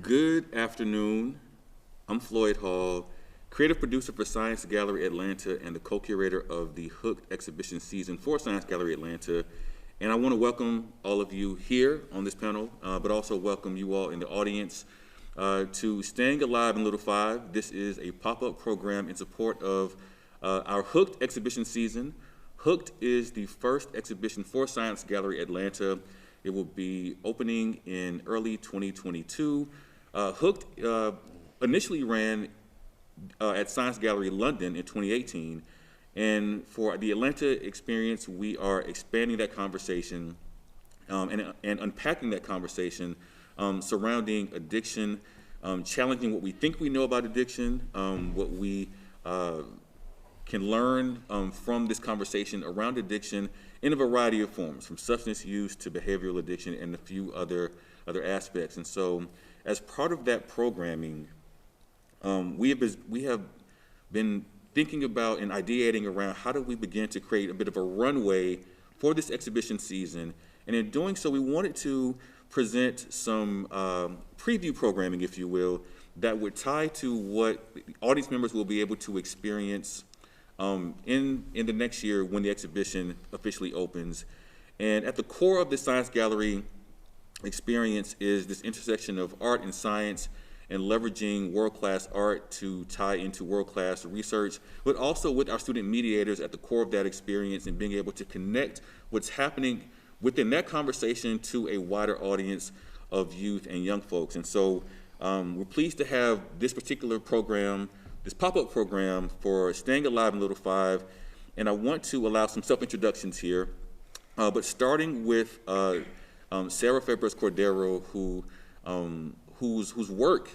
Good afternoon. I'm Floyd Hall, creative producer for Science Gallery Atlanta and the co-curator of the Hooked exhibition season for Science Gallery Atlanta. And I want to welcome all of you here on this panel, but also welcome you all in the audience to Staying Alive in Little Five. This is a pop-up program in support of our Hooked exhibition season. Hooked is the first exhibition for Science Gallery Atlanta. It will be opening in early 2022. Hooked initially ran at Science Gallery London in 2018. And for the Atlanta experience, we are expanding that conversation and unpacking that conversation surrounding addiction, challenging what we think we know about addiction, what we can learn from this conversation around addiction in a variety of forms, from substance use to behavioral addiction and a few other aspects. And so as part of that programming, we have been thinking about and ideating around how do we begin to create a bit of a runway for this exhibition season. And in doing so, we wanted to present some preview programming, if you will, that would tie to what audience members will be able to experience in the next year when the exhibition officially opens. And at the core of the Science Gallery experience is this intersection of art and science and leveraging world-class art to tie into world-class research, but also with our student mediators at the core of that experience and being able to connect what's happening within that conversation to a wider audience of youth and young folks. And so we're pleased to have this particular program, this pop-up program for Staying Alive in Little Five, and I want to allow some self-introductions here, but starting with Sarah Febres-Cordero, whose work,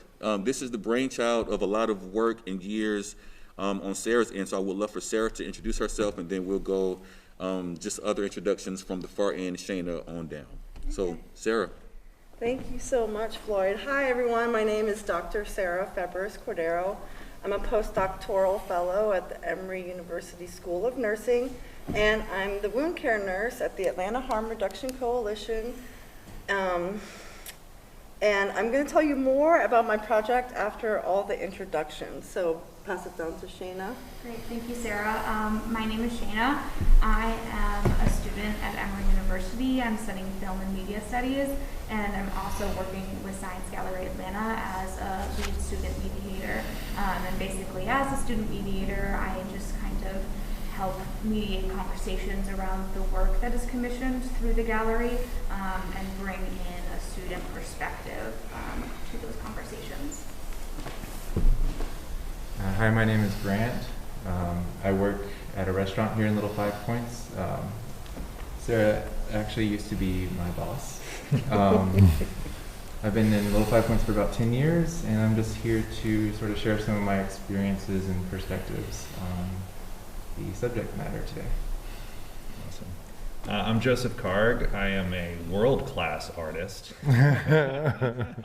this is the brainchild of a lot of work and years on Sarah's end, so I would love for Sarah to introduce herself, and then we'll go just other introductions from the far end, Shayna, on down. Okay. So, Sarah. Thank you so much, Floyd. Hi, everyone. My name is Dr. Sarah Febres-Cordero. I'm a postdoctoral fellow at the Emory University School of Nursing, and I'm the wound care nurse at the Atlanta Harm Reduction Coalition. And I'm going to tell you more about my project after all the introductions. So pass it down to Shayna. Great, thank you, Sarah. My name is Shayna. I am a student at Emory University. I'm studying film and media studies, and I'm also working with Science Gallery Atlanta as a lead student mediator. And basically, as a student mediator, I just kind of help mediate conversations around the work that is commissioned through the gallery and bring in a student perspective to those conversations. Hi, my name is Grant. I work at a restaurant here in Little Five Points. Sarah actually used to be my boss. I've been in Little Five Points for about 10 years, and I'm just here to sort of share some of my experiences and perspectives on the subject matter today. Awesome. I'm Joseph Karg. I am a world-class artist. I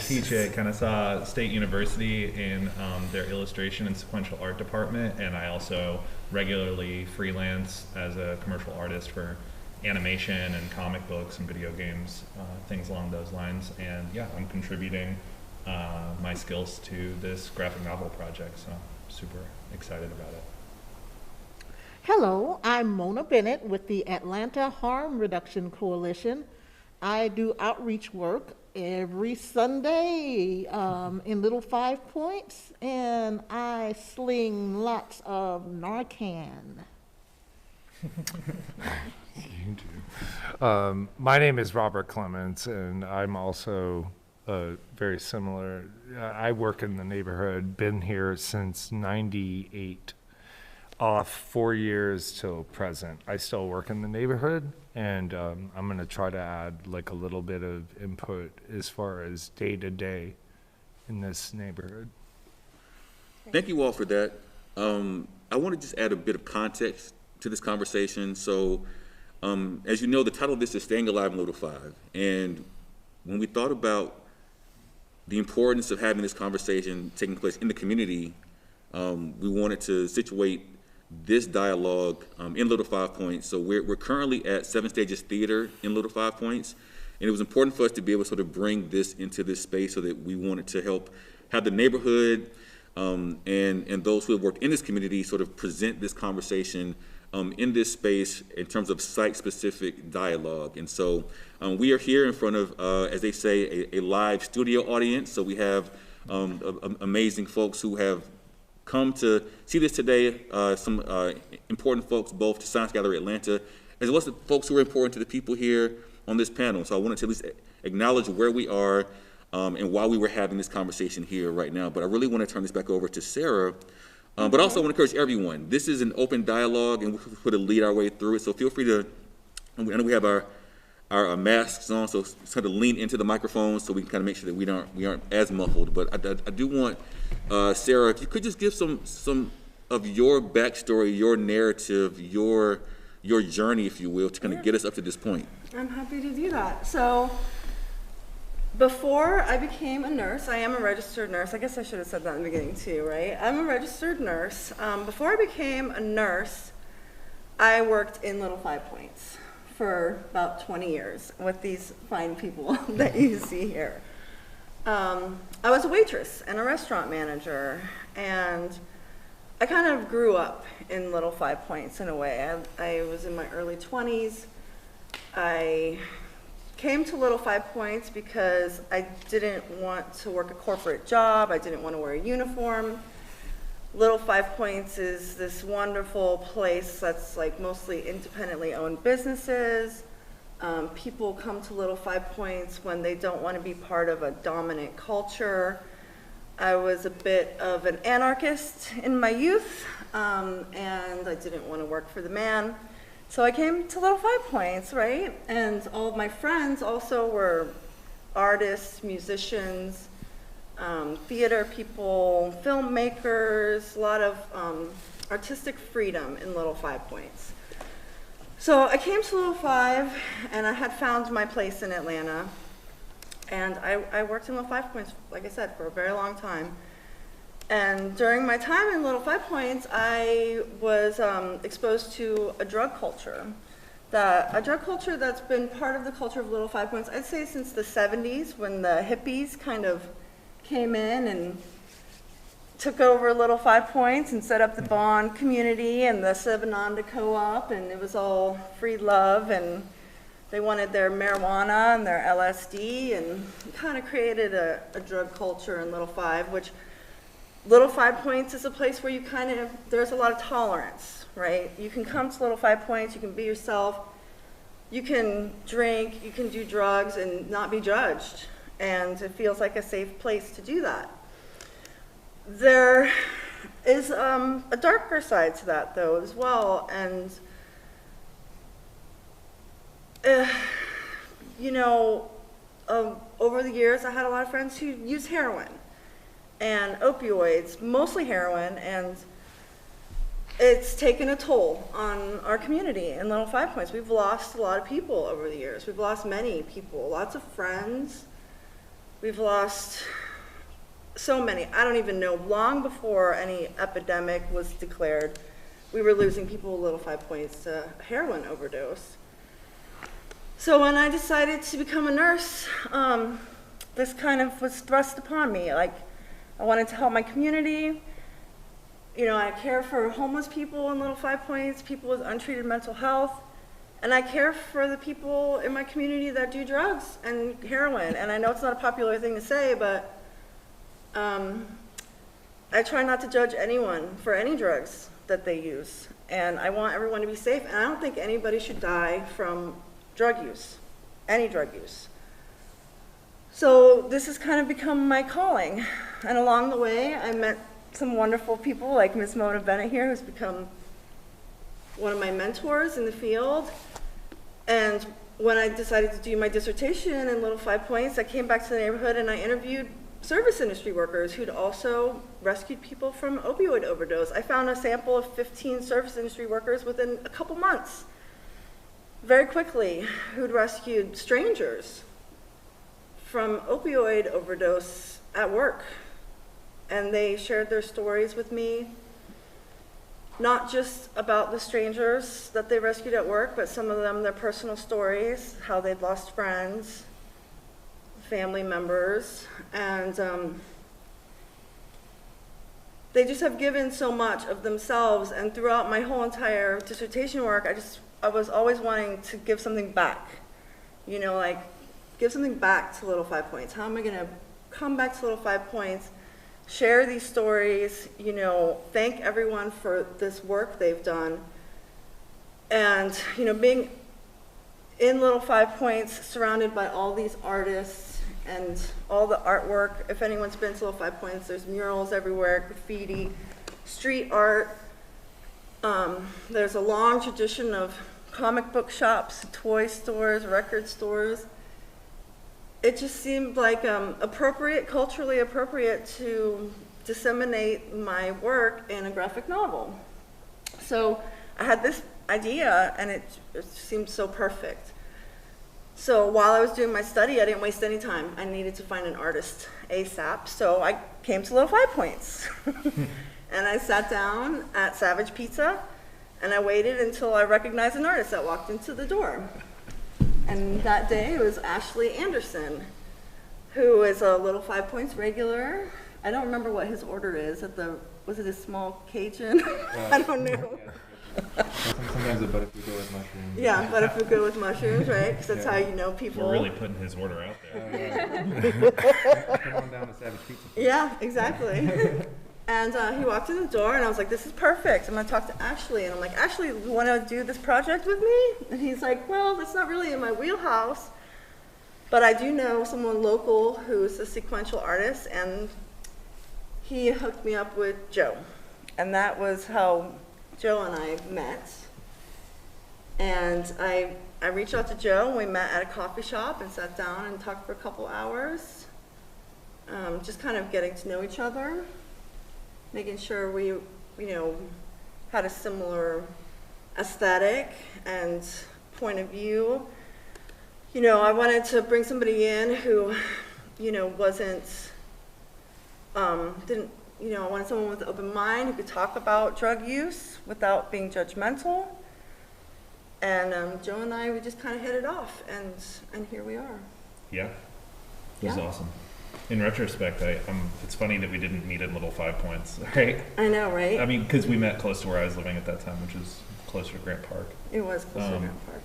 teach at Kennesaw State University in their illustration and sequential art department, and I also regularly freelance as a commercial artist for animation and comic books and video games, things along those lines. And yeah, I'm contributing my skills to this graphic novel project, so I'm super excited about it. Hello, I'm Mona Bennett with the Atlanta Harm Reduction Coalition. I do outreach work every Sunday in Little Five Points, and I sling lots of Narcan. You do. My name is Robert Clements, and I'm also very similar. I work in the neighborhood, been here since '98. Off 4 years till present. I still work in the neighborhood, and I'm going to try to add like a little bit of input as far as day to day in this neighborhood. Thank you all for that. I want to just add a bit of context to this conversation. So, as you know, the title of this is Staying Alive in Little Five. And when we thought about the importance of having this conversation taking place in the community, we wanted to situate this dialogue in Little Five Points. So we're currently at Seven Stages Theater in Little Five Points, And it was important for us to be able to sort of bring this into this space so that we wanted to help have the neighborhood and those who have worked in this community sort of present this conversation in this space in terms of site-specific dialogue. And so we are here in front of, as they say, a live studio audience. So we have amazing folks who have come to see this today, some important folks both to Science Gallery Atlanta, as well as the folks who are important to the people here on this panel. So I wanted to at least acknowledge where we are and why we were having this conversation here right now. But I really want to turn this back over to Sarah. But also I want to encourage everyone. This is an open dialogue, and we're going to lead our way through it. So feel free to, I know we have our masks on, so sort of lean into the microphone so we can kind of make sure that we aren't as muffled. But I do want, Sarah, if you could just give some of your backstory, your narrative, your journey, if you will, to kind of get us up to this point. I'm happy to do that. So before I became a nurse, I am a registered nurse. I guess I should have said that in the beginning too, right? I'm a registered nurse. Before I became a nurse, I worked in Little 5 Points for about 20 years with these fine people that you see here. I was a waitress and a restaurant manager, and I kind of grew up in Little 5 Points in a way. I was in my early 20s. I came to Little 5 Points because I didn't want to work a corporate job. I didn't want to wear a uniform. Little 5 Points is this wonderful place that's like mostly independently owned businesses. People come to Little 5 Points when they don't want to be part of a dominant culture. I was a bit of an anarchist in my youth, and I didn't want to work for the man. So I came to Little 5 Points, right? And all of my friends also were artists, musicians, theater people, filmmakers, a lot of artistic freedom in Little 5 Points. So I came to Little 5, and I had found my place in Atlanta. And I worked in Little 5 Points, like I said, for a very long time. And during my time in Little 5 Points, I was exposed to a drug culture. A drug culture that's been part of the culture of Little 5 Points, I'd say since the 70s, when the hippies kind of came in and took over Little 5 Points and set up the Bond community and the Savananda Co-op, and it was all free love, and they wanted their marijuana and their LSD, and kind of created a drug culture in Little 5, which Little 5 Points is a place where you there's a lot of tolerance, right? You can come to Little 5 Points, you can be yourself, you can drink, you can do drugs and not be judged. And it feels like a safe place to do that. There is a darker side to that, though, as well. And, over the years, I had a lot of friends who used heroin and opioids, mostly heroin, and it's taken a toll on our community in Little 5 Points. We've lost a lot of people over the years. We've lost many people, lots of friends. We've lost so many. I don't even know. Long before any epidemic was declared, we were losing people in Little 5 Points to heroin overdose. So when I decided to become a nurse, this kind of was thrust upon me. Like, I wanted to help my community. I care for homeless people in Little 5 Points, people with untreated mental health, and I care for the people in my community that do drugs and heroin. And I know it's not a popular thing to say, but I try not to judge anyone for any drugs that they use. And I want everyone to be safe, and I don't think anybody should die from drug use, any drug use. So this has kind of become my calling. And along the way, I met some wonderful people like Ms. Bennett here, who's become one of my mentors in the field. And when I decided to do my dissertation in Little 5 Points, I came back to the neighborhood and I interviewed service industry workers who'd also rescued people from opioid overdose. I found a sample of 15 service industry workers within a couple months, very quickly, who'd rescued strangers from opioid overdose at work. And they shared their stories with me, not just about the strangers that they rescued at work, but some of them, their personal stories, how they'd lost friends, family members, and they just have given so much of themselves. And throughout my whole entire dissertation work, I was always wanting to give something back, you know, like give something back to Little 5 Points. How am I going to come back to Little 5 Points, share these stories, you know, thank everyone for this work they've done. And, you know, being in Little 5 Points, surrounded by all these artists and all the artwork. If anyone's been to Little 5 Points, there's murals everywhere, graffiti, street art. There's a long tradition of comic book shops, toy stores, record stores. It just seemed like appropriate, culturally appropriate to disseminate my work in a graphic novel. So I had this idea, and it seemed so perfect. So while I was doing my study, I didn't waste any time. I needed to find an artist ASAP, so I came to Little 5 Points. And I sat down at Savage Pizza, and I waited until I recognized an artist that walked into the door. And that day it was Ashley Anderson, who is a Little 5 Points regular. I don't remember what his order is at the, was it a small Cajun? I don't know. Sometimes a butterfield with mushrooms. Yeah, butterfield with mushrooms, right? Because that's how you know people. We're really putting his order out there. Come on down to Savage Pizza. Yeah, exactly. And he walked in the door, and I was like, this is perfect. I'm going to talk to Ashley. And I'm like, Ashley, you want to do this project with me? And he's like, well, that's not really in my wheelhouse. But I do know someone local who's a sequential artist, and he hooked me up with Joe. And that was how Joe and I met. And I reached out to Joe, and we met at a coffee shop and sat down and talked for a couple hours, just kind of getting to know each other, making sure we, you know, had a similar aesthetic and point of view. You know, I wanted to bring somebody in who, you know, didn't, you know, I wanted someone with an open mind who could talk about drug use without being judgmental. And Joe and I, we just kind of hit it off, and here we are. Yeah, it was awesome. In retrospect, it's funny that we didn't meet in Little 5 Points, right? I know, right? I mean, because we met close to where I was living at that time, which is closer to Grant Park. It was close to Grant Park.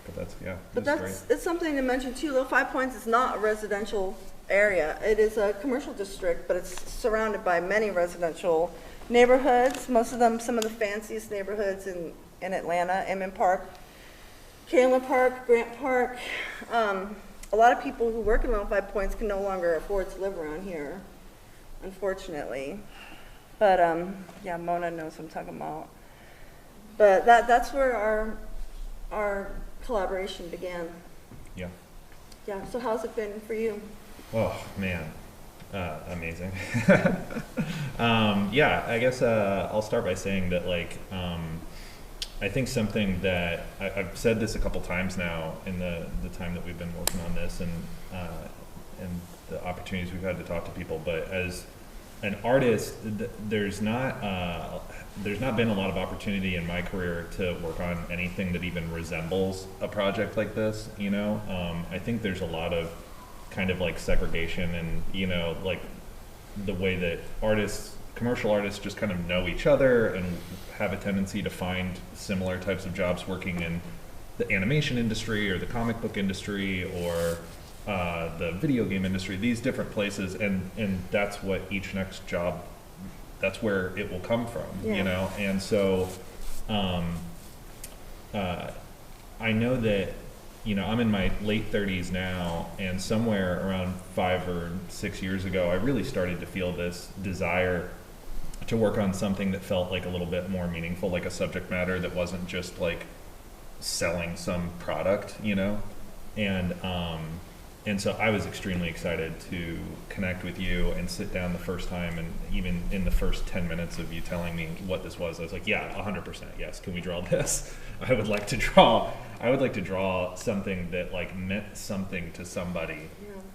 But that's, yeah, But that's that's, great. it's something to mention too. Little 5 Points is not a residential area. It is a commercial district, but it's surrounded by many residential neighborhoods. Most of them, some of the fanciest neighborhoods in Atlanta, Emmett Park, Kayla Park, Grant Park. A lot of people who work in Little 5 Points can no longer afford to live around here, unfortunately. But yeah, Mona knows what I'm talking about. But that's where our collaboration began. Yeah. Yeah, so how's it been for you? Oh, man. Amazing. Yeah, I guess I'll start by saying that, like, I think something that I've said this a couple times now in the time that we've been working on this, and the opportunities we've had to talk to people, but as an artist, there's not been a lot of opportunity in my career to work on anything that even resembles a project like this, you know? I think there's a lot of kind of like segregation and, you know, like the way that commercial artists just kind of know each other and have a tendency to find similar types of jobs working in the animation industry or the comic book industry or the video game industry, these different places, and that's what each next job, that's where it will come from, you know? And so I know that, you know, I'm in my late 30s now, and somewhere around 5 or 6 years ago, I really started to feel this desire to work on something that felt like a little bit more meaningful, like a subject matter that wasn't just like selling some product, you know? And so I was extremely excited to connect with you and sit down the first time, and even in the first 10 minutes of you telling me what this was, I was like, yeah, 100%, yes, can we draw this? I would like to draw something that like meant something to somebody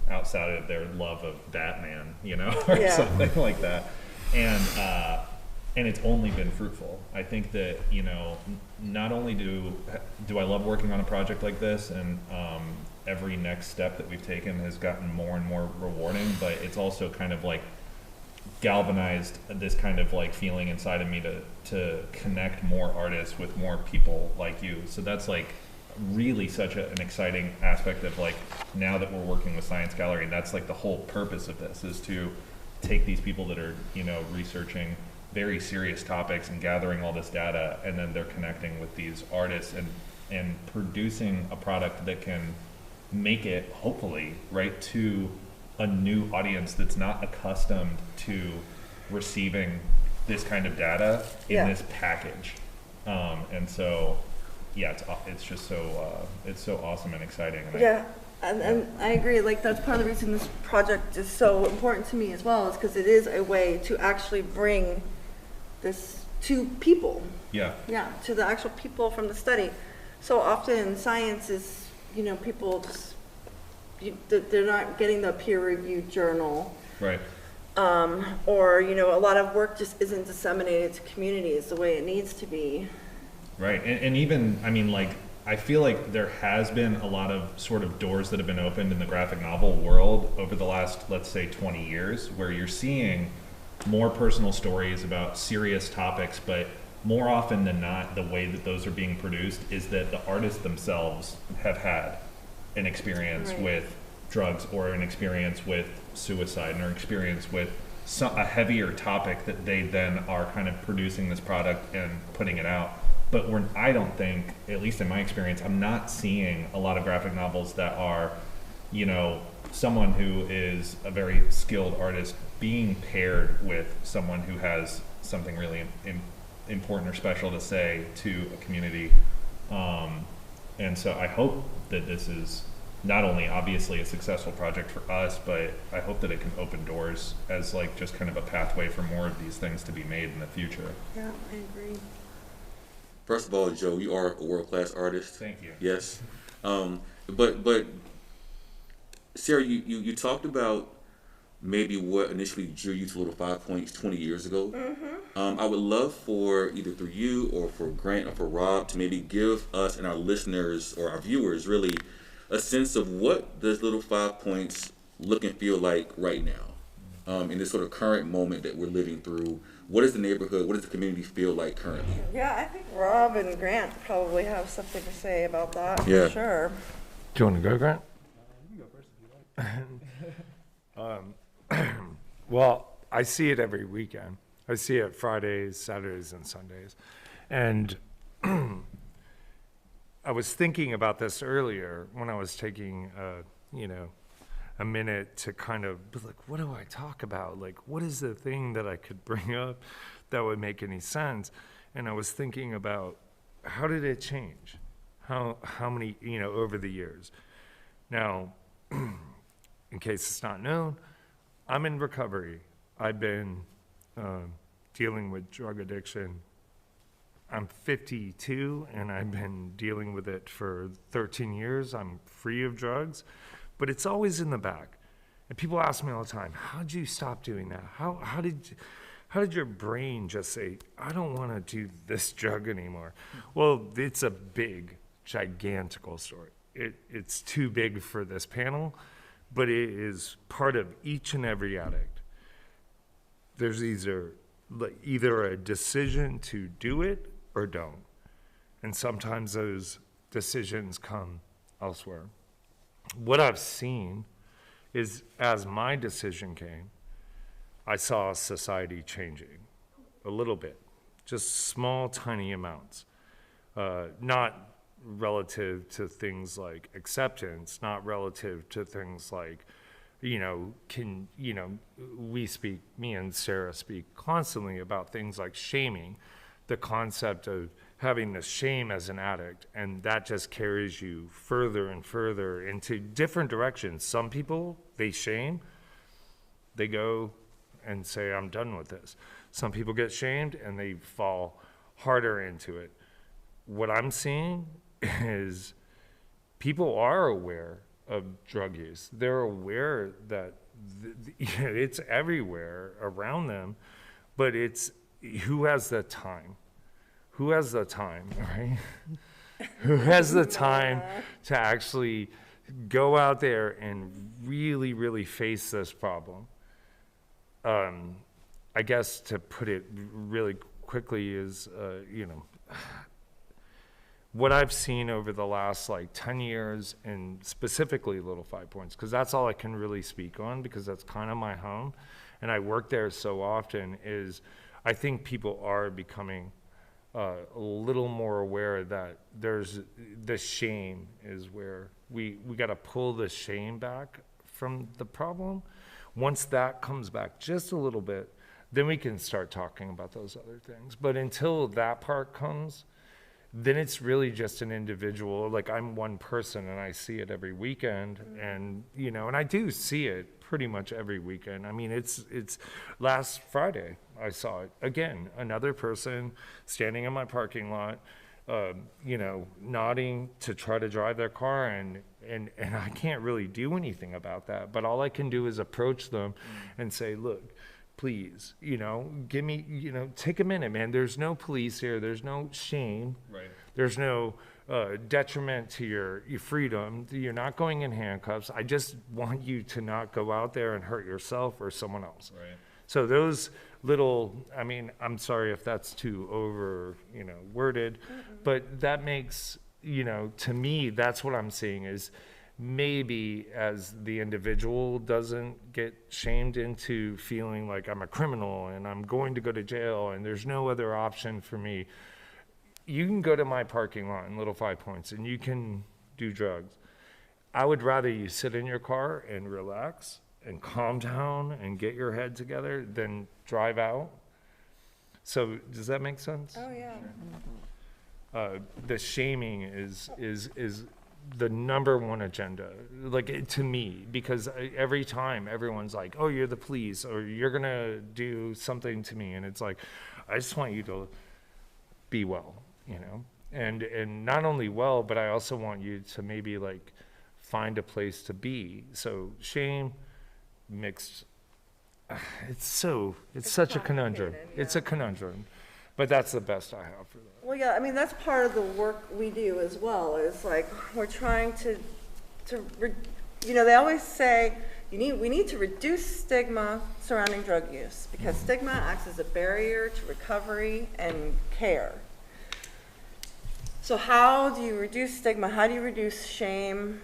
outside of their love of Batman, you know, or something like that. And and it's only been fruitful. I think that, you know, not only do I love working on a project like this, and every next step that we've taken has gotten more and more rewarding, but it's also kind of like galvanized this kind of like feeling inside of me to connect more artists with more people like you. So that's like really such an exciting aspect of like, now that we're working with Science Gallery, and that's like the whole purpose of this, is to take these people that are, you know, researching very serious topics and gathering all this data, and then they're connecting with these artists and producing a product that can make it, hopefully, right, to a new audience that's not accustomed to receiving this kind of data in this package. And so, yeah, it's just so, it's so awesome and exciting. And and I agree, like that's part of the reason this project is so important to me as well, is because it is a way to actually bring this to people. Yeah, to the actual people from the study. So often science is, you know, people just, they're not getting the peer-reviewed journal. Right. Or, you know, a lot of work just isn't disseminated to communities the way it needs to be. Right, and even, I mean, like, I feel like there has been a lot of sort of doors that have been opened in the graphic novel world over the last, let's say, 20 years, where you're seeing more personal stories about serious topics, but more often than not, the way that those are being produced is that the artists themselves have had an experience with drugs, or an experience with suicide, or an experience with a heavier topic that they then are kind of producing this product and putting it out. But I don't think, at least in my experience, I'm not seeing a lot of graphic novels that are, you know, someone who is a very skilled artist being paired with someone who has something really important or special to say to a community. And so I hope that this is not only obviously a successful project for us, but I hope that it can open doors as like just kind of a pathway for more of these things to be made in the future. Yeah, I agree. First of all, Joe, you are a world-class artist. Thank you. Yes. But Sarah, you talked about maybe what initially drew you to Little 5 Points 20 years ago. I would love for either through you or for Grant or for Rob to maybe give us and our listeners or our viewers really a sense of what does Little 5 Points look and feel like right now, in this sort of current moment that we're living through. What is the neighborhood, what does the community feel like currently? Yeah, I think Rob and Grant probably have something to say about that, Yeah. for sure. Do you want to go, Grant? You can go first if you like. Well, I see it every weekend. I see it Fridays, Saturdays, and Sundays. And I was thinking about this earlier when I was taking, a minute to kind of be like, what do I talk about? Like, what is the thing that I could bring up that would make any sense? And I was thinking about, how did it change? How many, over the years? Now, in case it's not known, I'm in recovery. I've been dealing with drug addiction. I'm 52, and I've been dealing with it for 13 years. I'm free of drugs, but it's always in the back. And people ask me all the time, how'd you stop doing that? How did your brain just say, I don't want to do this drug anymore? Well, it's a big, gigantical story. It's too big for this panel, but it is part of each and every addict. There's either a decision to do it or don't. And sometimes those decisions come elsewhere. What I've seen is, as my decision came, I saw society changing a little bit, just small, tiny amounts, not relative to things like acceptance, not relative to things like, me and Sarah speak constantly about things like shaming, the concept of having the shame as an addict, and that just carries you further and further into different directions. Some people, they shame, they go and say, I'm done with this. Some people get shamed and they fall harder into it. What I'm seeing is people are aware of drug use. They're aware that it's everywhere around them, but it's who has the time? Who has the time, right? Who has the time to actually go out there and really, really face this problem? I guess to put it really quickly is, what I've seen over the last like 10 years, and specifically Little 5 Points, because that's all I can really speak on, because that's kind of my home, and I work there so often, is I think people are becoming a little more aware that there's the shame is where we got to pull the shame back from the problem. Once that comes back just a little bit, then we can start talking about those other things. But until that part comes, then it's really just an individual. Like, I'm one person and I see it every weekend, and and I do see it pretty much every weekend. I mean, it's last Friday I saw it again, another person standing in my parking lot, nodding to try to drive their car, and I can't really do anything about that, but all I can do is approach them and say, look, please, give me, take a minute, man. There's no police here. There's no shame. Right. There's no detriment to your freedom. You're not going in handcuffs. I just want you to not go out there and hurt yourself or someone else. Right. So those little, I mean, I'm sorry if that's too over, worded, but that makes, to me, that's what I'm seeing is, maybe as the individual doesn't get shamed into feeling like I'm a criminal and I'm going to go to jail and there's no other option for me, you can go to my parking lot in Little 5 Points and you can do drugs. I would rather you sit in your car and relax and calm down and get your head together than drive out. So does that make sense? Oh, yeah. The shaming is the number one agenda, like, to me, because every time everyone's like, oh, you're the police, or you're gonna do something to me, and it's like, I just want you to be well, and not only well, but I also want you to maybe like find a place to be. So shame mixed, it's such a conundrum. Yeah. It's a conundrum, but that's the best I have for that. Well, yeah, I mean, that's part of the work we do as well, is like, we're trying they always say, we need to reduce stigma surrounding drug use, because stigma acts as a barrier to recovery and care. So how do you reduce stigma? How do you reduce shame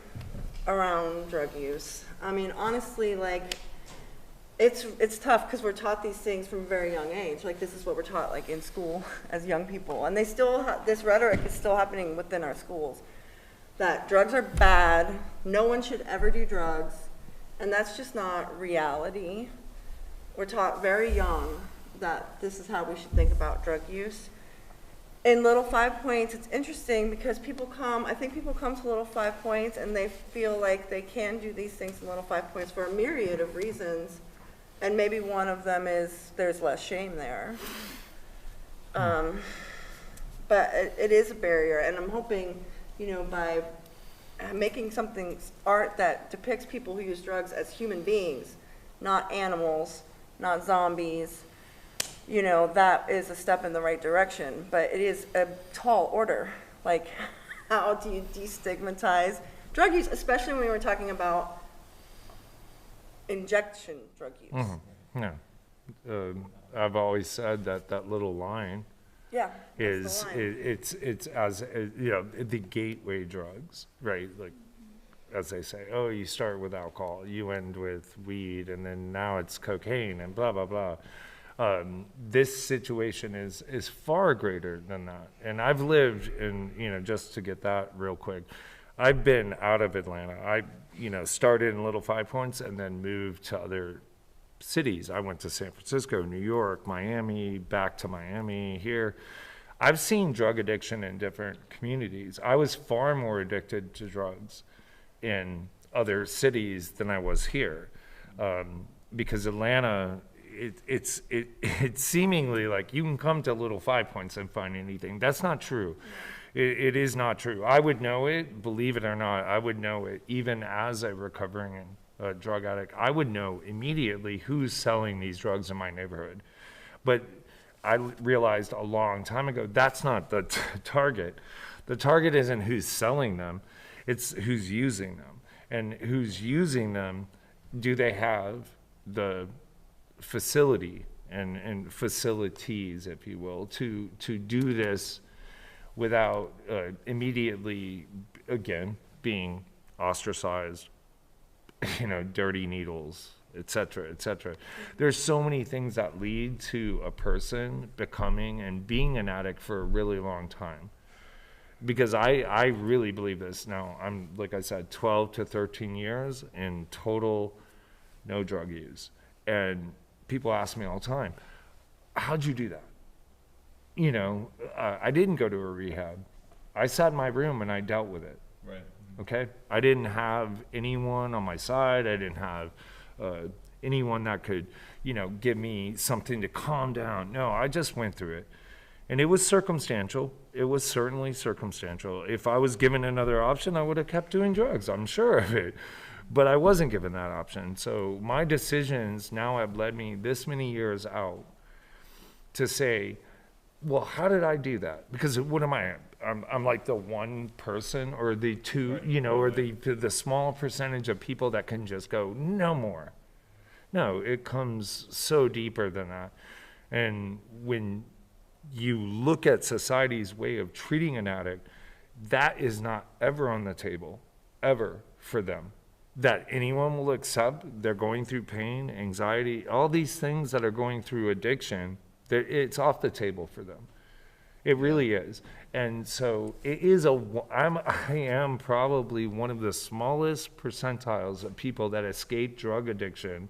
around drug use? I mean, honestly, like, it's tough because we're taught these things from a very young age. Like, this is what we're taught, like, in school as young people. And they still this rhetoric is still happening within our schools, that drugs are bad, no one should ever do drugs, and that's just not reality. We're taught very young that this is how we should think about drug use. In Little 5 Points, it's interesting because I think people come to Little 5 Points and they feel like they can do these things in Little 5 Points for a myriad of reasons. And maybe one of them is there's less shame there. But it is a barrier, and I'm hoping, by making art that depicts people who use drugs as human beings, not animals, not zombies, that is a step in the right direction. But it is a tall order. Like, how do you destigmatize drug use, especially when we're talking about injection drug use? Yeah. I've always said that little line Yeah, is that's the line. it's as the gateway drugs, right? Like, as they say, oh, you start with alcohol, you end with weed, and then now it's cocaine and blah blah blah. This situation is far greater than that, and I've lived in just to get that real quick, I've been out of Atlanta. I started in Little 5 Points and then moved to other cities. I went to San Francisco, New York, Miami, back to Miami, here. I've seen drug addiction in different communities. I was far more addicted to drugs in other cities than I was here, because Atlanta, it's seemingly like you can come to Little 5 Points and find anything. That's not true. It is not true. I would know it, believe it or not, I would know it even as a recovering drug addict. I would know immediately who's selling these drugs in my neighborhood. But I realized a long time ago, that's not the target. The target isn't who's selling them, it's who's using them. And who's using them, do they have the facility and facilities, if you will, to do this without immediately, again, being ostracized, dirty needles, et cetera, et cetera. There's so many things that lead to a person becoming and being an addict for a really long time. Because I really believe this. Now, I'm, like I said, 12 to 13 years in total no drug use. And people ask me all the time, how'd you do that? I didn't go to a rehab. I sat in my room and I dealt with it. Right. Okay? I didn't have anyone on my side. I didn't have anyone that could, give me something to calm down. No, I just went through it. And it was circumstantial. It was certainly circumstantial. If I was given another option, I would have kept doing drugs, I'm sure of it. But I wasn't given that option. So my decisions now have led me this many years out to say, well, how did I do that? Because what am I? I'm like the one person or the two, or the small percentage of people that can just go, no more. No, it comes so deeper than that. And when you look at society's way of treating an addict, that is not ever on the table, ever, for them. That anyone will accept, they're going through pain, anxiety, all these things that are going through addiction, it's off the table for them. It really is. And so it is I am probably one of the smallest percentiles of people that escape drug addiction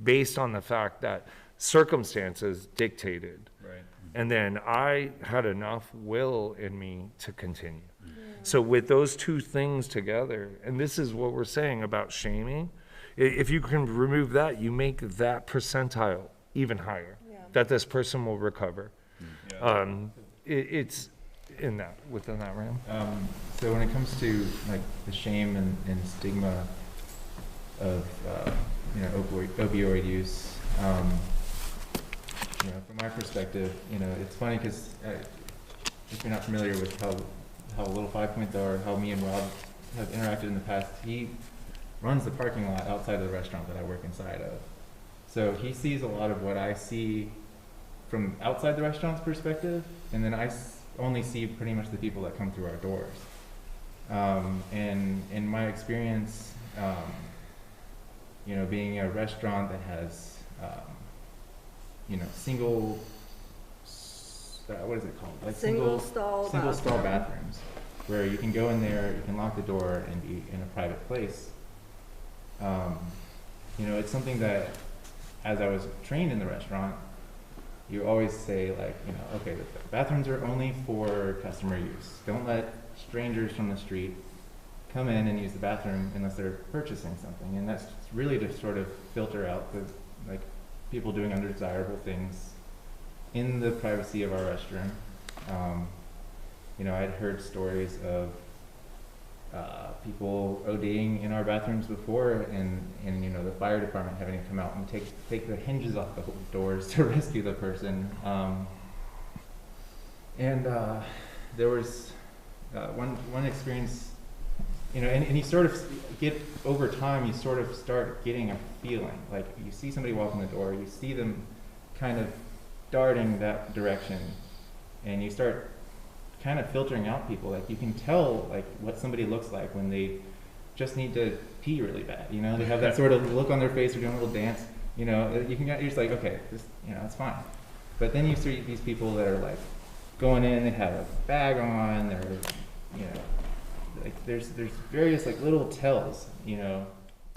based on the fact that circumstances dictated. Right. And then I had enough will in me to continue. So with those two things together, and this is what we're saying about shaming, if you can remove that, you make that percentile even higher, that this person will recover. Yeah. It's within that realm. So when it comes to like the shame and stigma of opioid use, from my perspective, it's funny because if you're not familiar with how Little 5 Points are, how me and Rob have interacted in the past, he runs the parking lot outside of the restaurant that I work inside of. So he sees a lot of what I see from outside the restaurant's perspective, and then I only see pretty much the people that come through our doors. And in my experience, being a restaurant that has, single, what is it called? Like Single stall bathrooms, where you can go in there, you can lock the door and be in a private place. It's something that, as I was trained in the restaurant, you always say okay, the bathrooms are only for customer use. Don't let strangers from the street come in and use the bathroom unless they're purchasing something. And that's really to sort of filter out the people doing undesirable things in the privacy of our restroom. I'd heard stories of people ODing in our bathrooms before, and the fire department having to come out and take the hinges off the doors to rescue the person. There was one experience, and you sort of get, over time, you sort of start getting a feeling. Like, you see somebody walk in the door, you see them kind of darting that direction, and you start kind of filtering out people. Like, you can tell what somebody looks like when they just need to pee really bad. They have that sort of look on their face, or doing a little dance. You're just like, okay, this, it's fine. But then you see these people that are going in, they have a bag on, they're, there's various little tells,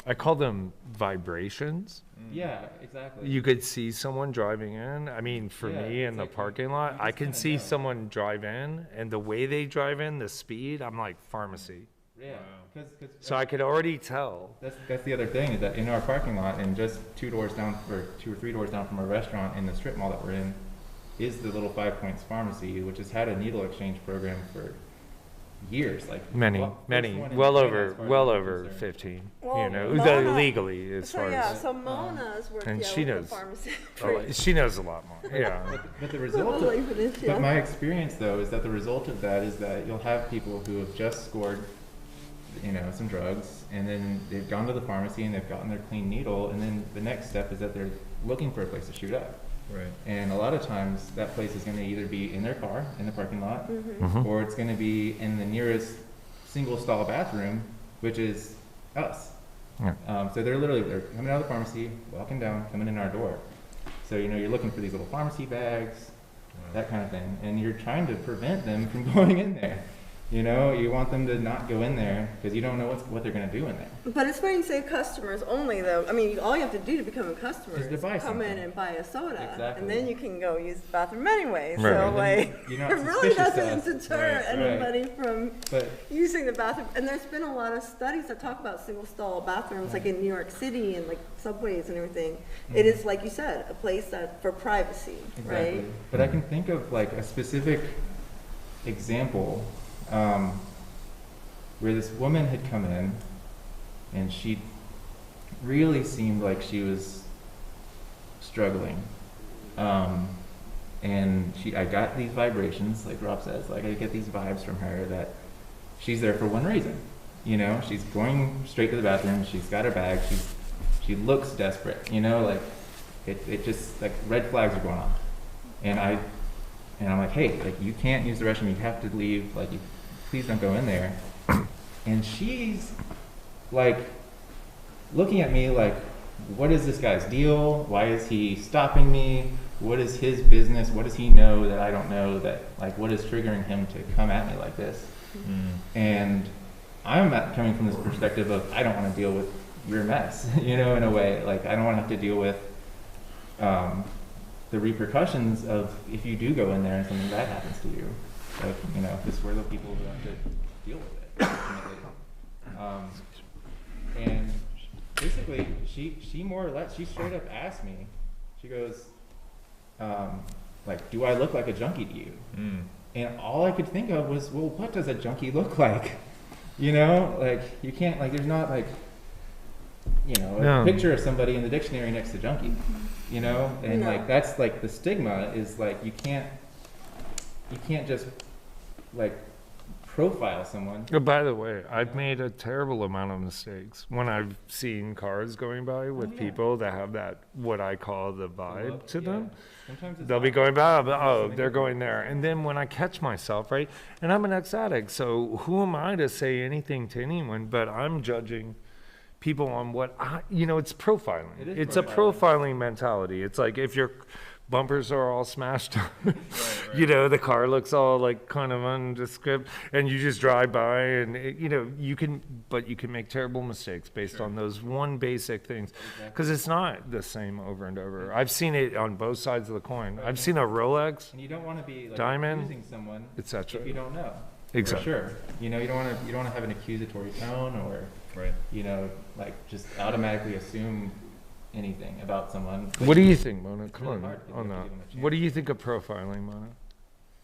I call them vibrations. Yeah, exactly. You could see someone driving in. I mean, for me in the parking lot, I can see someone drive in, and the way they drive in, the speed, I'm like, pharmacy. Yeah. Wow. So I could already tell. That's the other thing, is that in our parking lot, and just 2 or 3 doors down from our restaurant in the strip mall that we're in, is the Little 5 Points Pharmacy, which has had a needle exchange program for years, like Many, first many, one in well China, over, as far as well I'm over concerned. 15, Well, you know, Mona- legally as So far yeah, as, so Mona's worked and yeah, she with knows. the pharmacy. she knows a lot more, yeah. But the result of, Believe it is, yeah. but my experience though is that the result of that is that you'll have people who have just scored, you know, some drugs, and then they've gone to the pharmacy and they've gotten their clean needle, and then the next step is that they're looking for a place to shoot up. Right. And a lot of times that place is going to either be in their car in the parking lot, Mhm. or it's going to be in the nearest single stall bathroom, which is us. Yeah. So they're coming out of the pharmacy, walking down, coming in our door. So, you know, you're looking for these little pharmacy bags, that kind of thing, and you're trying to prevent them from going in there. You know, you want them to not go in there because you don't know what they're going to do in there. But it's funny you say customers only, though. I mean, all you have to do to become a customer Is to is buy come in something. and buy a soda, Exactly. and then you can go use the bathroom anyway. Right. So, And then like, you're not it really suspicious doesn't of- deter right, right. anybody from But using the bathroom. And there's been a lot of studies that talk about single stall bathrooms, like in New York City and like subways and everything. It is, like you said, a place that for privacy, exactly. right? But I can think of like a specific example where this woman had come in and she really seemed like she was struggling. And I got these vibrations, like Rob says, like I get these vibes from her that she's there for one reason. You know, she's going straight to the bathroom, she's got her bag, she looks desperate, you know, like it just, like red flags are going on. And I'm like, hey, like you can't use the restroom, you have to leave, like please don't go in there. And she's like looking at me like, what is this guy's deal? Why is he stopping me? What is his business? What does he know that I don't know? That like, what is triggering him to come at me like this? And I'm coming from this perspective of I don't want to deal with your mess, you know, in a way. Like I don't want to have to deal with the repercussions of if you do go in there and something bad happens to you. Like, you know, because we're the people who have to deal with it. Ultimately. And basically, she more or less, she straight up asked me, she goes, like, do I look like a junkie to you? And all I could think of was, well, what does a junkie look like? You know, like, you can't, like, there's not, like, you know, a picture of somebody in the dictionary next to junkie, you know? And, No. like, that's, like, the stigma is, like, you can't just, like, profile someone. Oh, by the way, I've made a terrible amount of mistakes when I've seen cars going by with yeah. people that have that, what I call the vibe to them. Sometimes it's They'll be not. going by, oh, Something they're different. going there. And then when I catch myself, right, and I'm an ex-addict, so who am I to say anything to anyone, but I'm judging people on what I, you know, it's profiling. It is It's a profiling mentality. It's like if your bumpers are all smashed, you know, the car looks all like kind of nondescript, and you just drive by and, you know, you can make terrible mistakes based on those one basic things. Because it's not the same over and over. I've seen it on both sides of the coin. I've seen a Rolex, And you don't want to be like Diamond, accusing someone etc. if you don't know. Exactly. For sure. You know, you don't want to have an accusatory tone or, Right. you know, like just automatically assume anything about someone. What do you think, Mona? Come really on, hard. You on have to that. give them a chance. What do you think of profiling, Mona?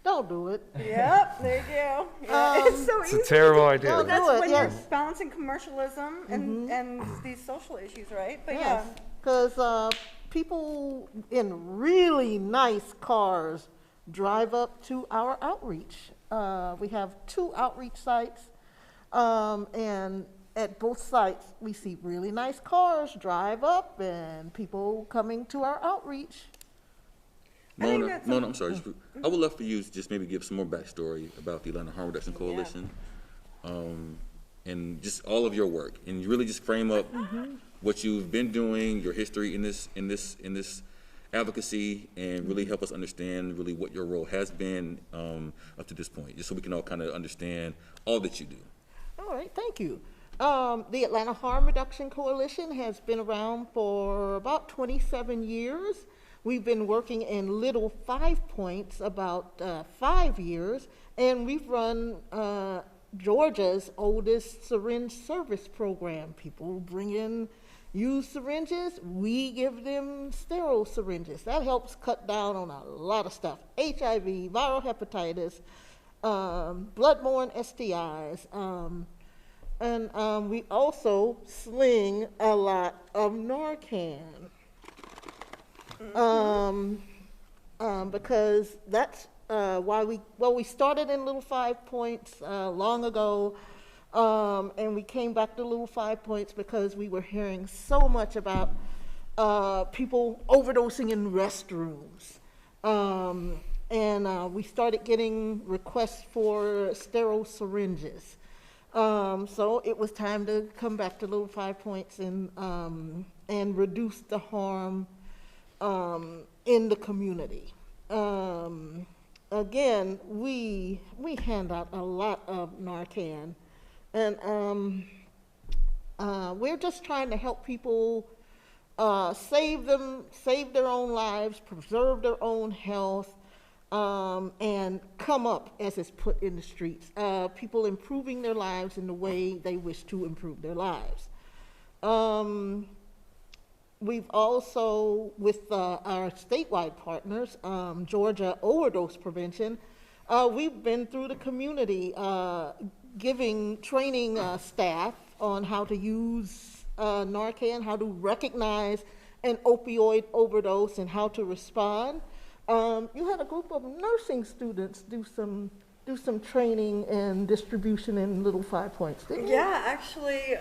Don't do it. Yep, there you go. Yeah, it's so It's easy. a terrible No, idea. do That's it, when yes. you're balancing commercialism and these social issues, right? But Yes, because people in really nice cars drive up to our outreach. We have 2 outreach sites, and at both sites, we see really nice cars drive up and people coming to our outreach. I think Mona, that's Mona, I'm sorry. I would love for you to just maybe give some more backstory about the Atlanta Harm Reduction Yeah. Coalition, and just all of your work, and you really just frame up what you've been doing, your history in this advocacy, and really help us understand really what your role has been up to this point, just so we can all kind of understand all that you do. All right, thank you. The Atlanta Harm Reduction Coalition has been around for about 27 years. We've been working in Little 5 Points about 5 years, and we've run Georgia's oldest syringe service program. People bring in used syringes, we give them sterile syringes. That helps cut down on a lot of stuff: HIV, viral hepatitis, bloodborne STIs, and we also sling a lot of Narcan. Because that's why we started in Little 5 Points long ago, and we came back to Little 5 Points because we were hearing so much about people overdosing in restrooms. And we started getting requests for sterile syringes. So it was time to come back to Little 5 Points and reduce the harm in the community. Again, we hand out a lot of Narcan, and we're just trying to help people save their own lives, preserve their own health, and come up, as it's put in the streets. People improving their lives in the way they wish to improve their lives. We've also, with our statewide partners, Georgia Overdose Prevention, we've been through the community training staff on how to use Narcan, how to recognize an opioid overdose, and how to respond. You had a group of nursing students do some training and distribution in Little 5 Points, didn't you? Yeah, actually,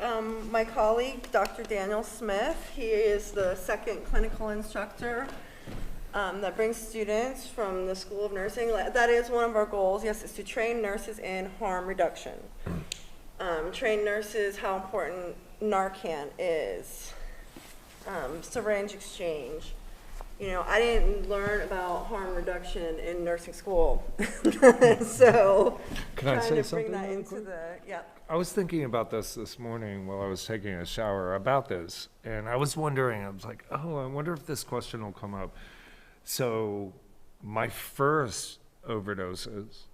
my colleague, Dr. Daniel Smith, he is the second clinical instructor that brings students from the School of Nursing. That is one of our goals, yes, is to train nurses in harm reduction. Train nurses how important Narcan is, syringe exchange. You know, I didn't learn about harm reduction in nursing school. So Can I say trying to something bring that really into quick? yeah. I was thinking about this morning while I was taking a shower about this, and I was wondering, I was like, oh, I wonder if this question will come up. So my first overdoses,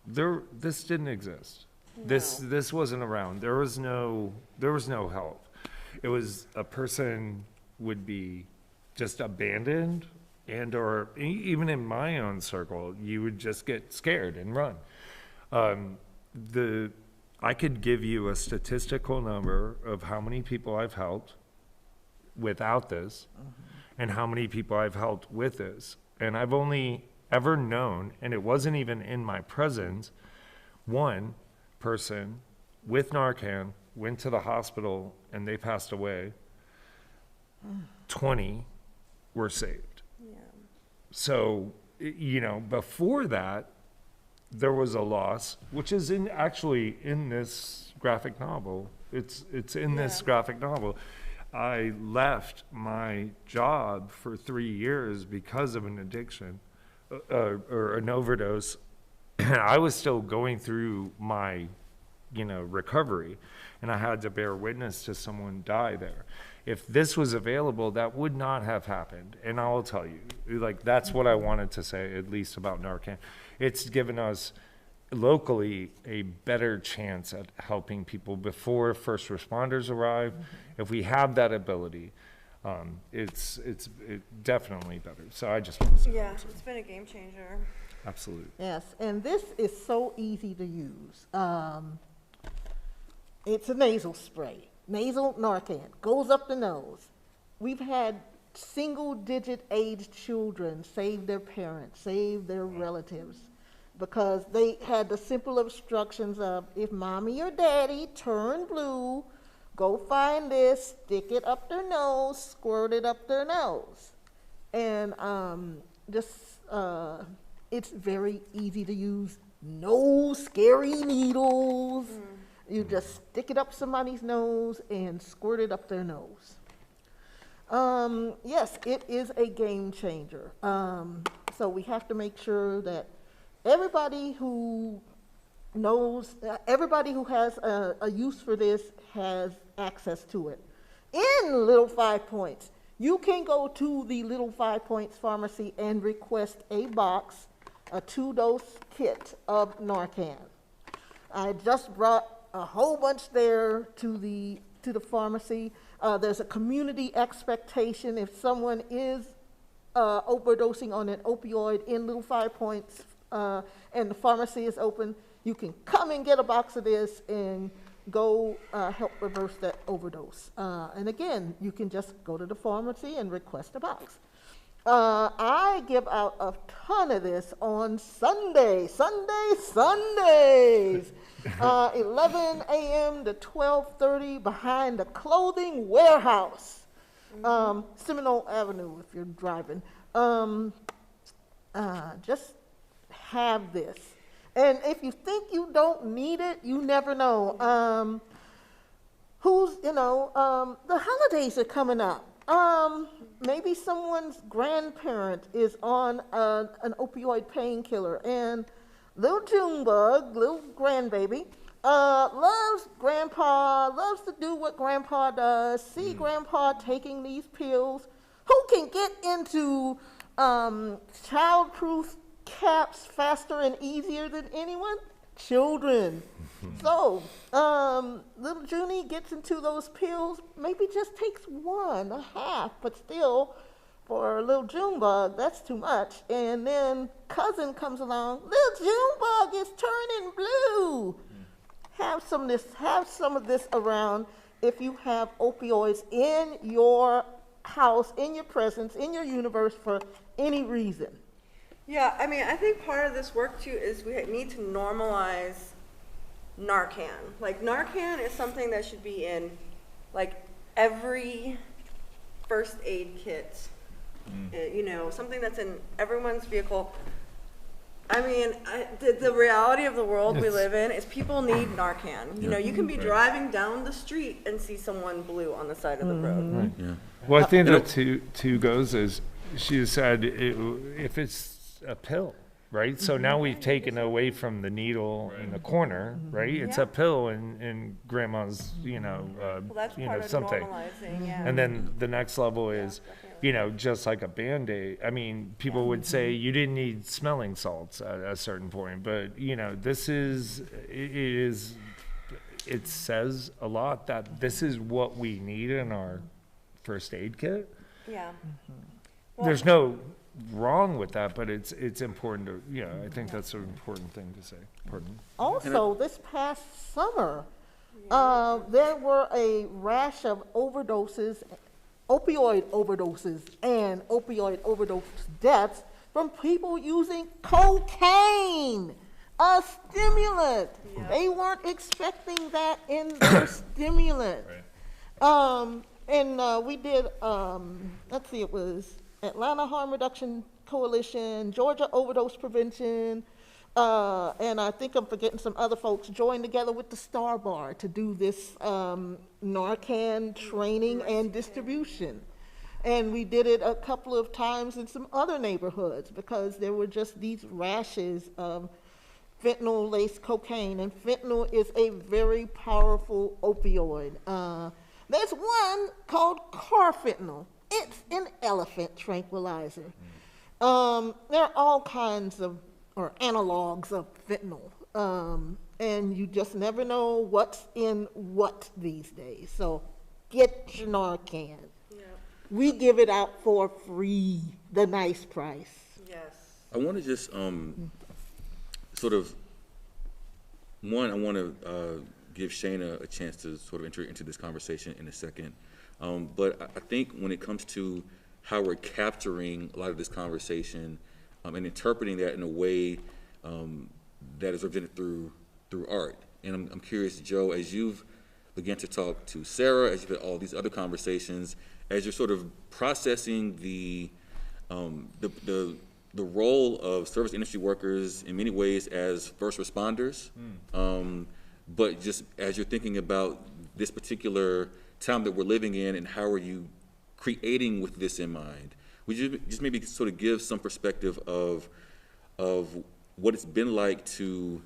this didn't exist. No. This wasn't around. There was no help. It was a person would be just abandoned, and or even in my own circle, you would just get scared and run. I could give you a statistical number of how many people I've helped without this, and how many people I've helped with this. And I've only ever known, and it wasn't even in my presence, one person with Narcan went to the hospital and they passed away. 20 were saved. Yeah. So, before that, there was a loss, which is actually in this graphic novel. It's in this graphic novel. I left my job for 3 years because of an addiction or an overdose. I was still going through my, recovery, and I had to bear witness to someone die there. If this was available, that would not have happened. And I will tell you, that's what I wanted to say, at least about Narcan. It's given us locally a better chance at helping people before first responders arrive. If we have that ability, it's definitely better. So I just want to say Yeah, that. it's been a game changer. Absolutely. Yes, and this is so easy to use. It's a nasal spray. Nasal Narcan goes up the nose. We've had single-digit aged children save their parents, save their relatives, because they had the simple instructions of, if mommy or daddy turn blue, go find this, stick it up their nose, squirt it up their nose. And it's very easy to use. No scary needles. You just stick it up somebody's nose and squirt it up their nose. Yes, it is a game changer. So we have to make sure that everybody who knows, everybody who has a use for this has access to it. In Little 5 Points, you can go to the Little 5 Points pharmacy and request a box, a 2-dose kit of Narcan. I just brought a whole bunch there to the pharmacy. There's a community expectation if someone is overdosing on an opioid in Little 5 Points and the pharmacy is open, you can come and get a box of this and go help reverse that overdose. And again, you can just go to the pharmacy and request a box. I give out a ton of this on Sundays, 11 a.m. to 12:30 behind the clothing warehouse, Seminole Avenue if you're driving. Just have this. And if you think you don't need it, you never know. The holidays are coming up. Maybe someone's grandparent is on an opioid painkiller, and little Junebug, little grandbaby, loves grandpa, loves to do what grandpa does, see grandpa taking these pills. Who can get into childproof caps faster and easier than anyone? Children. So, little Junie gets into those pills, maybe just takes one, a half, but still, for little Junebug, that's too much. And then cousin comes along, little Junebug is turning blue. Have some of this around if you have opioids in your house, in your presence, in your universe for any reason. Yeah, I mean, I think part of this work too is we need to normalize Narcan. Like, Narcan is something that should be in like every first aid kit. Something that's in everyone's vehicle. I mean, the reality of the world we live in is people need Narcan. You can be driving down the street and see someone blue on the side of the road. Right. Yeah. Well, I think that two goes is she said if it's a pill, right? So now we've taken away from the needle in the corner, right? It's a pill in grandma's, Well, that's part of something. normalizing, yeah. And then the next level is, just like a Band-Aid. I mean, people would say you didn't need smelling salts at a certain point, but it says a lot that this is what we need in our first aid kit. Yeah. Well, There's no wrong with that, but it's important to, I think that's an important thing to say. Pardon. Also, this past summer, there were a rash of opioid overdoses and opioid overdose deaths from people using cocaine, a stimulant. Yeah. They weren't expecting that in their stimulant. Right. We did, it was Atlanta Harm Reduction Coalition, Georgia Overdose Prevention, and I think I'm forgetting some other folks, joined together with the Star Bar to do this Narcan training and distribution. And we did it a couple of times in some other neighborhoods because there were just these rashes of fentanyl-laced cocaine, and fentanyl is a very powerful opioid. There's one called carfentanil. It's an elephant tranquilizer. There are all kinds of, or analogs of fentanyl. And you just never know what's in what these days. So get your Narcan. Yeah. We give it out for free, the nice price. Yes. I want to just I want to give Shayna a chance to sort of enter into this conversation in a second. But I think when it comes to how we're capturing a lot of this conversation and interpreting that in a way that is represented through art. And I'm curious, Joe, as you've began to talk to Sarah, as you've had all these other conversations, as you're sort of processing the role of service industry workers in many ways as first responders, but just as you're thinking about this particular time that we're living in and how are you creating with this in mind, would you just maybe sort of give some perspective of what it's been like to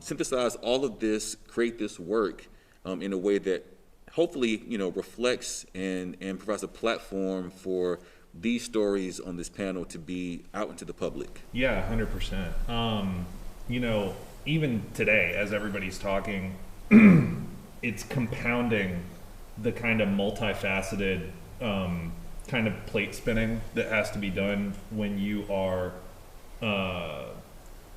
synthesize all of this, create this work in a way that hopefully reflects and provides a platform for these stories on this panel to be out into the public? Yeah, 100%. Even today, as everybody's talking, it's compounding the kind of multifaceted kind of plate spinning that has to be done when you are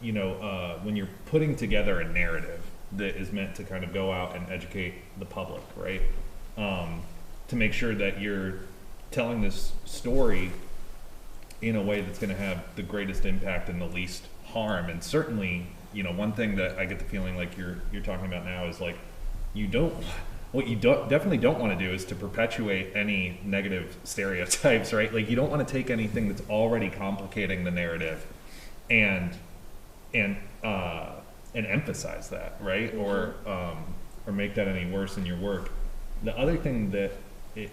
when you're putting together a narrative that is meant to kind of go out and educate the public, right? To make sure that you're telling this story in a way that's going to have the greatest impact and the least harm. And certainly, one thing that I get the feeling like you're talking about now is like, definitely don't want to do is to perpetuate any negative stereotypes, right? Like you don't want to take anything that's already complicating the narrative and emphasize that, right? Or make that any worse in your work. The other thing that it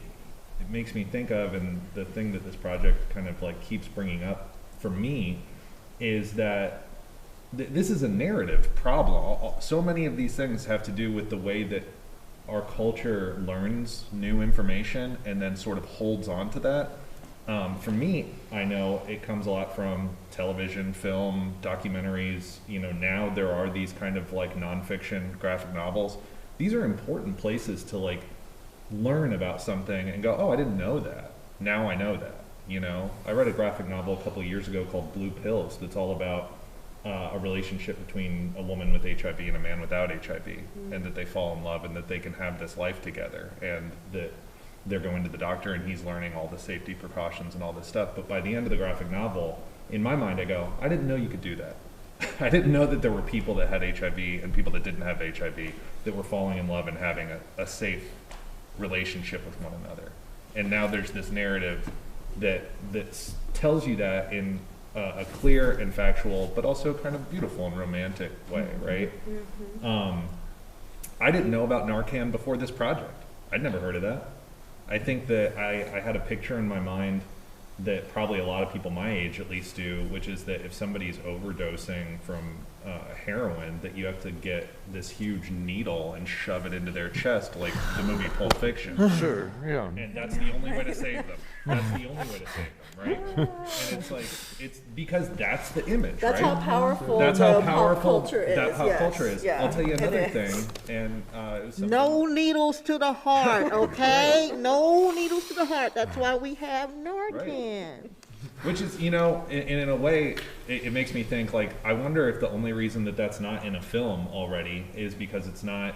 makes me think of, and the thing that this project kind of like keeps bringing up for me, is that this is a narrative problem. So many of these things have to do with the way that our culture learns new information and then sort of holds on to that. For me, I know it comes a lot from television, film, documentaries. Now there are these kind of like nonfiction graphic novels. These are important places to like learn about something and go, oh, I didn't know that. Now I know that. I read a graphic novel a couple of years ago called Blue Pills that's all about a relationship between a woman with HIV and a man without HIV, and that they fall in love and that they can have this life together, and that they're going to the doctor and he's learning all the safety precautions and all this stuff. But by the end of the graphic novel, in my mind, I go, I didn't know you could do that. I didn't know that there were people that had HIV and people that didn't have HIV that were falling in love and having a safe relationship with one another. And now there's this narrative that tells you that in a clear and factual, but also kind of beautiful and romantic way, right? I didn't know about Narcan before this project. I'd never heard of that. I think that I had a picture in my mind that probably a lot of people my age at least do, which is that if somebody's overdosing from heroin, that you have to get this huge needle and shove it into their chest like the movie Pulp Fiction. Sure, yeah. And that's the only way to save them. That's the only way to save them, right? And it's like, it's because that's the image, That's right? how powerful That's how pop powerful culture is. that pop Yes. culture is. Yeah, I'll tell you it another is. thing, and it was something. No needles to the heart, okay? No needles to the heart. That's why we have Narcan. Which is, in a way, it makes me think, like, I wonder if the only reason that that's not in a film already is because it's not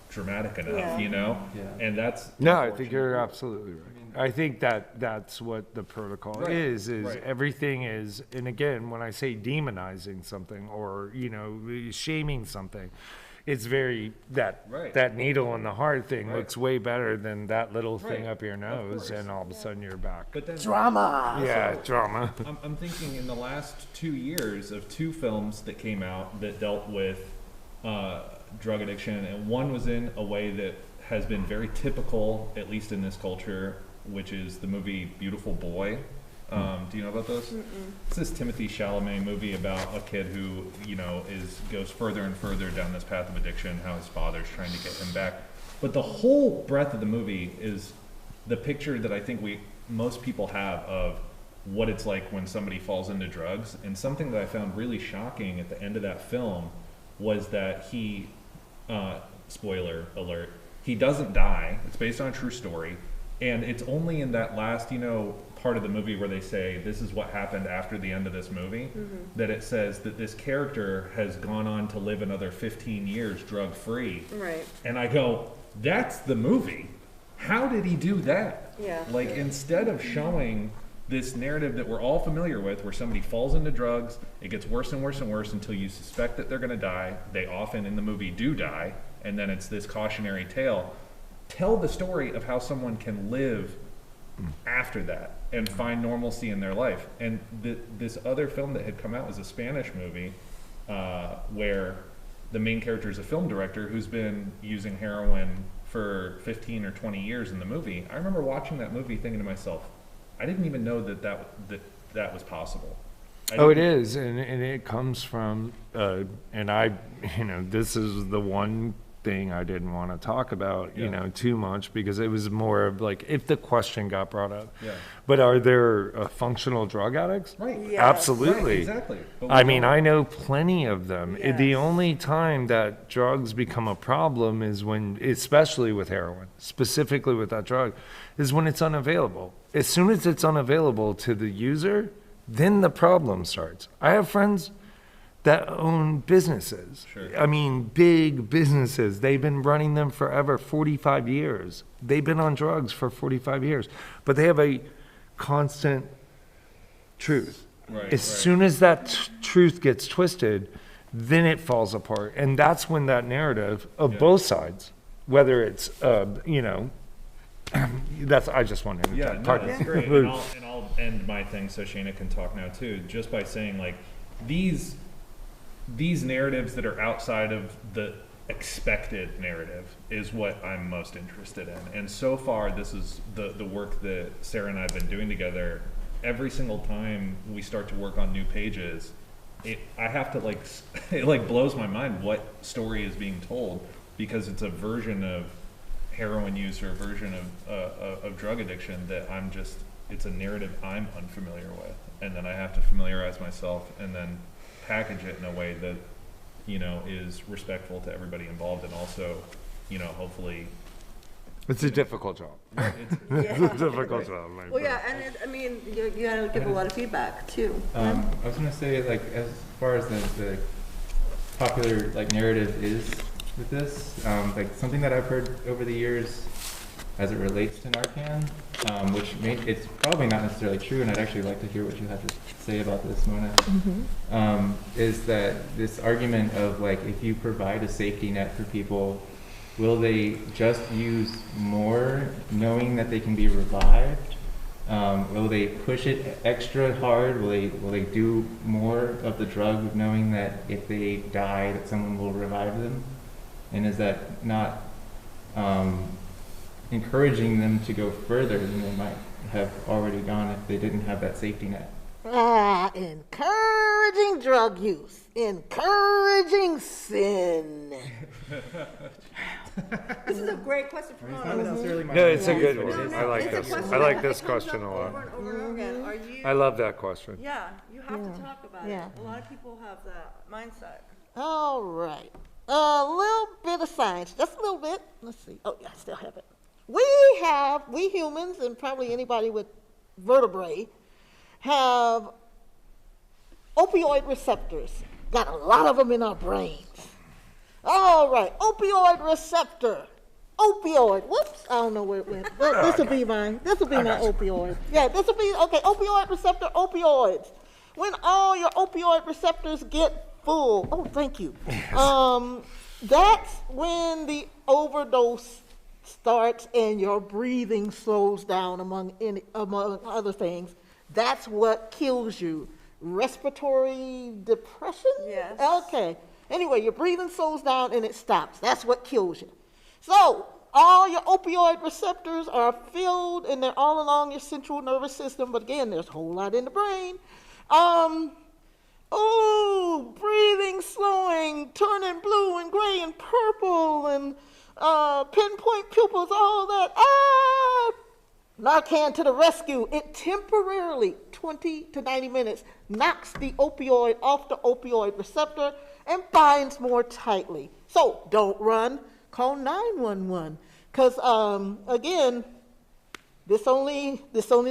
dramatic enough, Yeah. Yeah. And that's... No, I think you're absolutely right. I think that's what the protocol Right, is right. everything is, and again, when I say demonizing something or, shaming something, it's very, Right. that needle in the heart thing Right. looks way better than that little thing Right. up your nose, and all of a sudden you're back. But then... Drama. Yeah, drama. I'm thinking in the last 2 years of 2 films that came out that dealt with drug addiction, and one was in a way that has been very typical, at least in this culture, which is the movie Beautiful Boy. Do you know about this? It's this Timothée Chalamet movie about a kid who, goes further and further down this path of addiction, how his father's trying to get him back. But the whole breadth of the movie is the picture that I think most people have of what it's like when somebody falls into drugs. And something that I found really shocking at the end of that film was that he, spoiler alert, he doesn't die. It's based on a true story. And it's only in that last, part of the movie where they say, this is what happened after the end of this movie, that it says that this character has gone on to live another 15 years drug-free. Right. And I go, that's the movie. How did he do that? Yeah. Like, instead of showing this narrative that we're all familiar with, where somebody falls into drugs, it gets worse and worse and worse until you suspect that they're going to die. They often in the movie do die, and then it's this cautionary tale. Tell the story of how someone can live after that and find normalcy in their life. And this other film that had come out was a Spanish movie where the main character is a film director who's been using heroin for 15 or 20 years in the movie. I remember watching that movie thinking to myself, I didn't even know that was possible. Oh, it is, and it comes from, and I, this is the one thing I didn't want to talk about, too much, because it was more of like, if the question got brought up. Yeah. But are there functional drug addicts? Right. Yes. Absolutely. Right, exactly. But I mean, I know plenty of them. Yes. The only time that drugs become a problem is when, especially with heroin, specifically with that drug, is when it's unavailable. As soon as it's unavailable to the user, then the problem starts. I have friends that own businesses. Sure. I mean, big businesses. They've been running them forever, 45 years. They've been on drugs for 45 years. But they have a constant truth. Right, As soon as that truth gets twisted, then it falls apart. And that's when that narrative of both sides, whether it's, I just wanted to Yeah, no, talk. that's great. And I'll end my thing so Shayna can talk now too, just by saying like these narratives that are outside of the expected narrative is what I'm most interested in. And so far, this is the work that Sarah and I have been doing together. Every single time we start to work on new pages, I have to it blows my mind what story is being told, because it's a version of heroin use or a version of drug addiction that it's a narrative I'm unfamiliar with. And then I have to familiarize myself and then package it in a way that, is respectful to everybody involved, and also, hopefully. It's a difficult job. Yeah. It's a difficult job. Well, yeah, and you gotta give a lot of feedback too. I was gonna say, as far as the popular narrative is with this, something that I've heard over the years as it relates to Narcan, which it's probably not necessarily true, and I'd actually like to hear what you have to say about this, Mona, is that this argument of if you provide a safety net for people, will they just use more knowing that they can be revived? Will they push it extra hard? Will they do more of the drug knowing that if they die that someone will revive them? And is that not encouraging them to go further than they might have already gone if they didn't have that safety net? Encouraging drug use, encouraging sin. This is a great question for It's not necessarily my No, it's a good but it one. is I like It's a this. question I like that this comes question up a lot. over and over and over again. Are you? I love that question. Yeah, you have to talk about Yeah. it. A lot of people have that mindset. All right. A little bit of science, just a little bit. Let's see. Oh, yeah, I still have it. We humans, and probably anybody with vertebrae, have opioid receptors. Got a lot of them in our brains. All right, opioid receptor. Opioid. Whoops, I don't know where it went. This will be my opioid. Yeah, this will be, okay, opioid receptor, opioids. When all your opioid receptors get full, oh, thank you. That's when the overdose starts and your breathing slows down, among other things. That's what kills you. Respiratory depression? Yes. Okay. Anyway, your breathing slows down and it stops. That's what kills you. So all your opioid receptors are filled and they're all along your central nervous system. But again, there's a whole lot in the brain. Breathing slowing, turning blue and gray and purple and pinpoint pupils, all that. Narcan to the rescue. It temporarily, 20 to 90 minutes, knocks the opioid off the opioid receptor and binds more tightly. So don't run, call 911. Because again, this only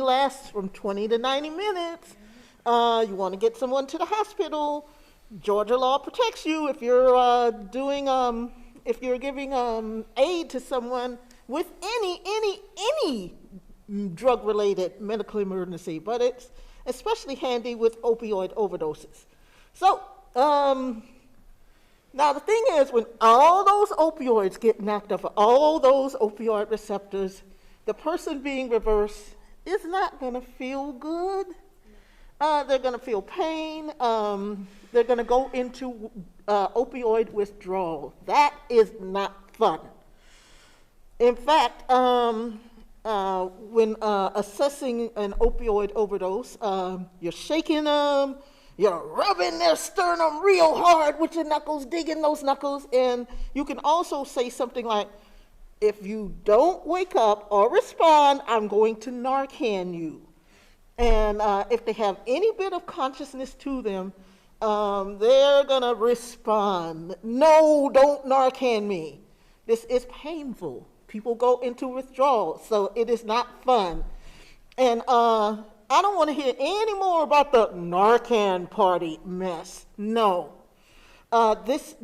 lasts from 20 to 90 minutes. You want to get someone to the hospital. Georgia law protects you if you're giving aid to someone with any drug-related medical emergency, but it's especially handy with opioid overdoses. So, now the thing is, when all those opioids get knocked off, all those opioid receptors, the person being reversed is not going to feel good. They're going to feel pain. They're going to go into opioid withdrawal. That is not fun. In fact, when assessing an opioid overdose, you're shaking them, you're rubbing their sternum real hard with your knuckles, digging those knuckles, and you can also say something like, if you don't wake up or respond, I'm going to Narcan you. And if they have any bit of consciousness to them, they're going to respond. No, don't Narcan me. This is painful. People go into withdrawal, so it is not fun. And I don't want to hear any more about the Narcan party mess. No, This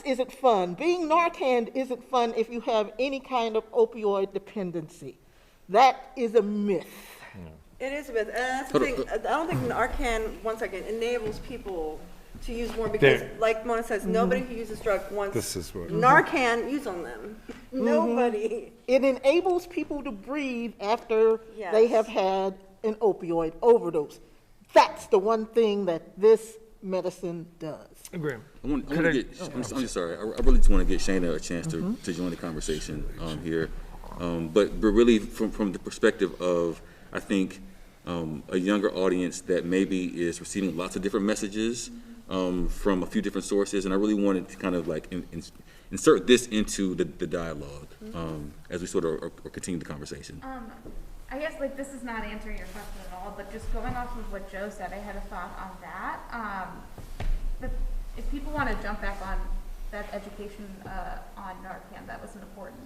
isn't fun. Being Narcan isn't fun if you have any kind of opioid dependency. That is a myth. It is a myth, and that's the thing. I don't think Narcan, once again, enables people to use more because, like Mona says, nobody who uses drugs wants Narcan use on them. Nobody. It enables people to breathe after Yes. they have had an opioid overdose. That's the one thing that this medicine does. Agree. I'm just sorry. I really just want to get Shayna a chance to join the conversation here. But really from the perspective of, I think, a younger audience that maybe is receiving lots of different messages from a few different sources, and I really wanted to kind of like insert this into the dialogue as we sort of continue the conversation. I guess like this is not answering your question at all, but just going off of what Joe said, I had a thought on that. If people want to jump back on that education on Narcan, that was an important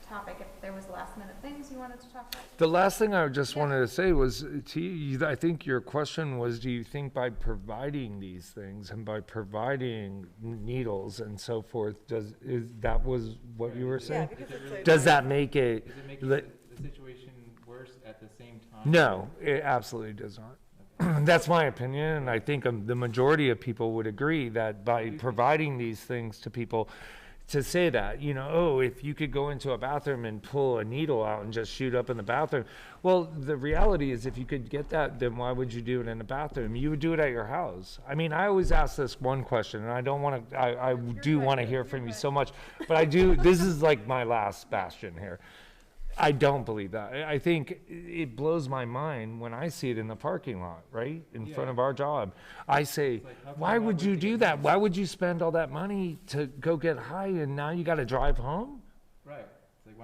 topic. If there was last minute things you wanted to talk about. The last thing I just wanted to say was, to you, I think your question was, do you think by providing these things and by providing needles and so forth, that was what you were saying? Yeah, because it's Does that make it? Does it make the situation worse at the same time? No, it absolutely does not. That's my opinion, and I think the majority of people would agree that by providing these things to people, to say that, if you could go into a bathroom and pull a needle out and just shoot up in the bathroom. Well, the reality is if you could get that, then why would you do it in a bathroom? You would do it at your house. I mean, I always ask this one question, and I don't want to, I do want to hear from you so much, but this is like my last bastion here. I don't believe that. I think it blows my mind when I see it in the parking lot, right? In front of our job. I say, why would you do that? Why would you spend all that money to go get high and now you got to drive home? Right.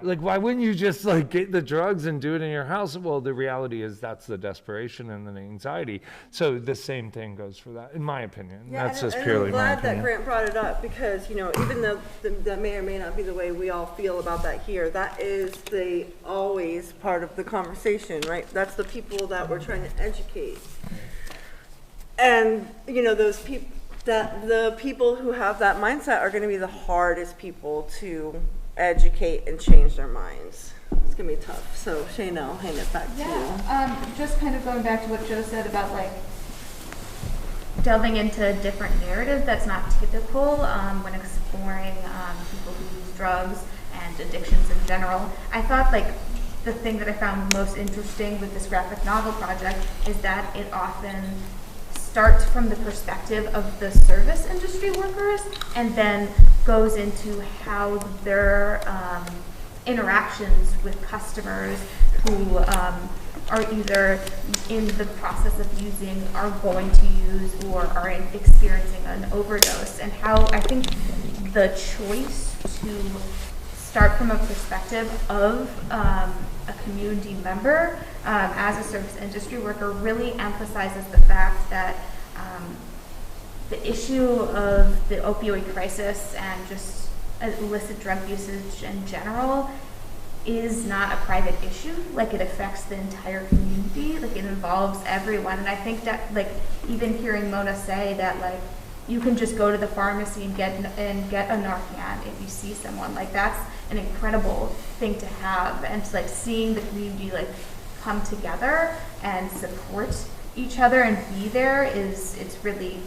Like, why wouldn't you just like get the drugs and do it in your house? Well, the reality is that's the desperation and the anxiety. So the same thing goes for that, in my opinion. Yeah, that's and just purely my I'm glad that opinion. Grant brought it up because, even though that may or may not be the way we all feel about that here, that is always part of the conversation, right? That's the people that we're trying to educate. And, those people, the people who have that mindset are going to be the hardest people to educate and change their minds. It's gonna be tough. So Shayna, I'll hand it back to you. Just kind of going back to what Joe said about like delving into a different narrative that's not typical when exploring people who use drugs and addictions in general. I thought like the thing that I found most interesting with this graphic novel project is that it often starts from the perspective of the service industry workers and then goes into how their interactions with customers who are either in the process of using, are going to use, or are experiencing an overdose, and how I think the choice to start from a perspective of a community member as a service industry worker really emphasizes the fact that the issue of the opioid crisis and just illicit drug usage in general is not a private issue. Like, it affects the entire community. Like, it involves everyone. And I think that, like, even hearing Mona say that, like, you can just go to the pharmacy and get a Narcan if you see someone. Like, that's an incredible thing to have. And like seeing the community like come together and support each other and be there it's really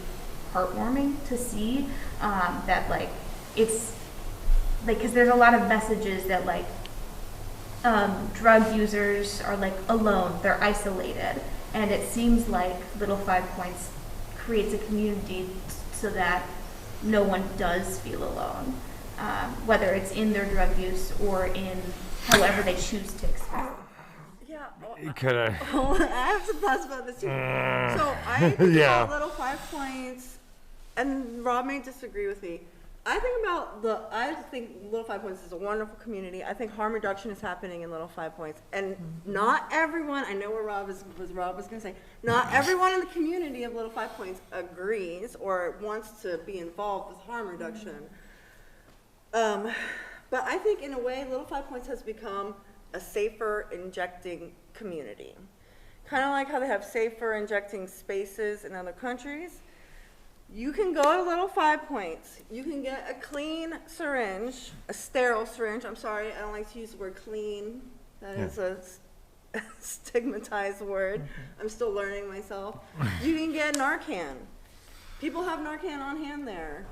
heartwarming to see that like it's like, because there's a lot of messages that like drug users are like alone, they're isolated, and it seems like Little 5 Points creates a community so that no one does feel alone, whether it's in their drug use or in however they choose to express it. Yeah, I have some thoughts about this too. So I think about Little 5 Points, and Rob may disagree with me. I think Little 5 Points is a wonderful community. I think harm reduction is happening in Little 5 Points, and not everyone. I know what Rob was going to say. Not everyone in the community of Little 5 Points agrees or wants to be involved with harm reduction. But I think in a way, Little 5 Points has become a safer injecting community. Kind of like how they have safer injecting spaces in other countries. You can go to Little 5 Points. You can get a clean syringe, a sterile syringe. I'm sorry, I don't like to use the word clean. That is a stigmatized word. I'm still learning myself. You can get Narcan. People have Narcan on hand there.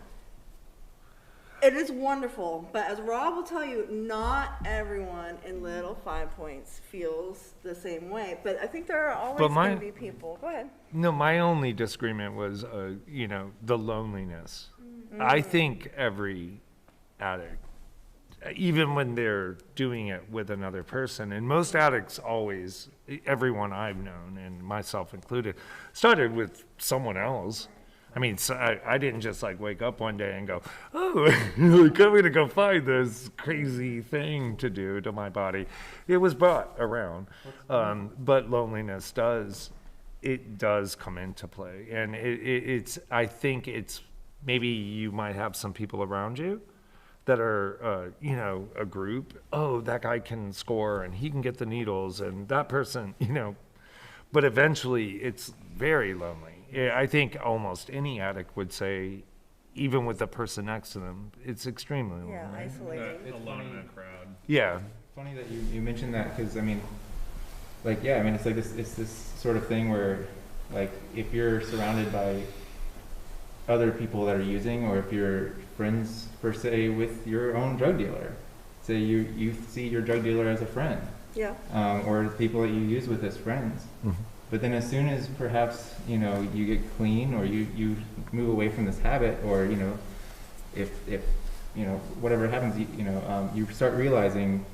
It is wonderful, but as Rob will tell you, not everyone in Little 5 Points feels the same way. But I think there are always going to be people. Go ahead. No, my only disagreement was, you know, the loneliness. I think every addict, even when they're doing it with another person, and most addicts always, everyone I've known, and myself included, started with someone else. I mean, so I didn't just like wake up one day and go, oh, like, I'm gonna go find this crazy thing to do to my body. It was brought around, but loneliness does come into play, and it's. I think it's maybe you might have some people around you that are, you know, a group. Oh, that guy can score and he can get the needles, and that person, you know. But eventually, it's very lonely. Yeah, I think almost any addict would say, even with the person next to them, it's extremely lonely. Yeah, isolating. It's Alone funny. in a crowd. Yeah. Funny that you mentioned that, because I mean, like, yeah, I mean, it's like it's this sort of thing where, like, if you're surrounded by other people that are using, or if you're friends per se with your own drug dealer, say you see your drug dealer as a friend, Yeah. or the people that you use with as friends. But then as soon as perhaps, you know, you get clean, or you move away from this habit, or, you know, if you know, whatever happens, you start realizing,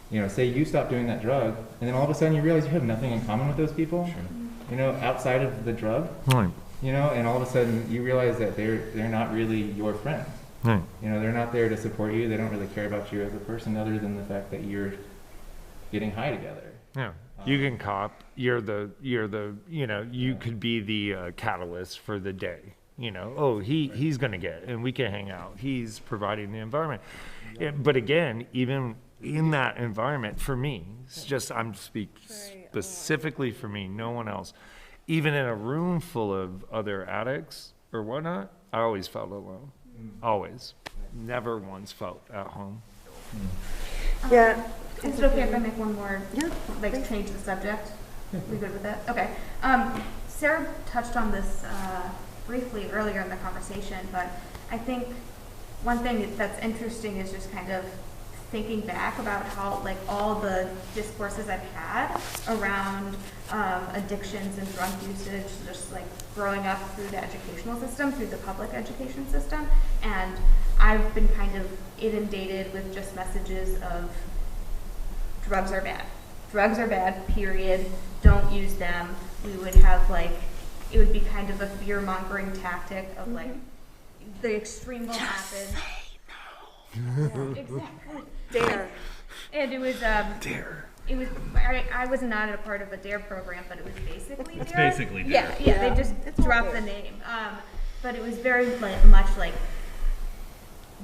you know, say you stop doing that drug, and then all of a sudden you realize you have nothing in common with those people, you know, outside of the drug, Right. you know, and all of a sudden you realize that they're not really your friends. Right. You know, they're not there to support you. They don't really care about you as a person, other than the fact that you're getting high together. Yeah. You can cop. You're the, you know, you could be the catalyst for the day. You know, oh, he's going to get, and we can hang out. He's providing the environment. But again, even in that environment, for me, it's just, I'm specifically for me, no one else. Even in a room full of other addicts or whatnot, I always felt alone. Always. Never once felt at home. Yeah. Is it okay if I make one more, like, change the subject? We good with that? Okay. Sarah touched on this briefly earlier in the conversation, but I think one thing that's interesting is just kind of thinking back about how, like, all the discourses I've had around addictions and drug usage, just like growing up through the educational system, through the public education system, and I've been kind of inundated with just messages of drugs are bad. Drugs are bad, period. Don't use them. We would have, like, it would be kind of a fear-mongering tactic of, like, the extreme will happen. Yeah, exactly. Dare. And it was, Dare. it was, I was not a part of a DARE program, but it was basically DARE. It's basically Yeah, DARE. yeah, Yeah. they just It's all dropped DARE. the name. But it was very much like,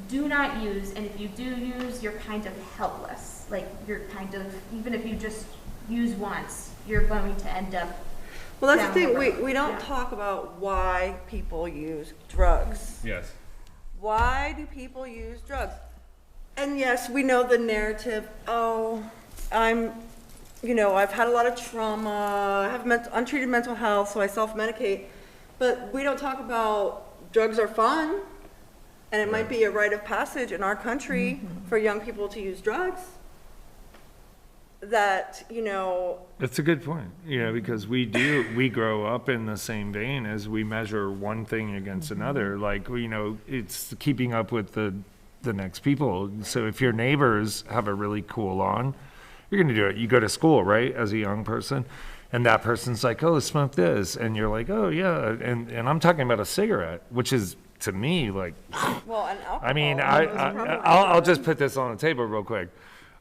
do not use, and if you do use, you're kind of helpless. Like, you're kind of, even if you just use once, you're going to end up. Well, that's down the thing. the road. We don't Yeah. talk about why people use drugs. Yes. Why do people use drugs? And yes, we know the narrative. Oh, I've had a lot of trauma. I have untreated mental health, so I self-medicate. But we don't talk about drugs are fun, and it might be a rite of passage in our country for young people to use drugs. That, That's a good point, because we grow up in the same vein as we measure one thing against another. Like, it's keeping up with the next people. So if your neighbors have a really cool lawn, you're going to do it. You go to school, right, as a young person, and that person's like, oh, smoke this. And you're like, oh, yeah. And I'm talking about a cigarette, which is, to me, like, well, and alcohol. I mean, probably- I'll just put this on the table real quick.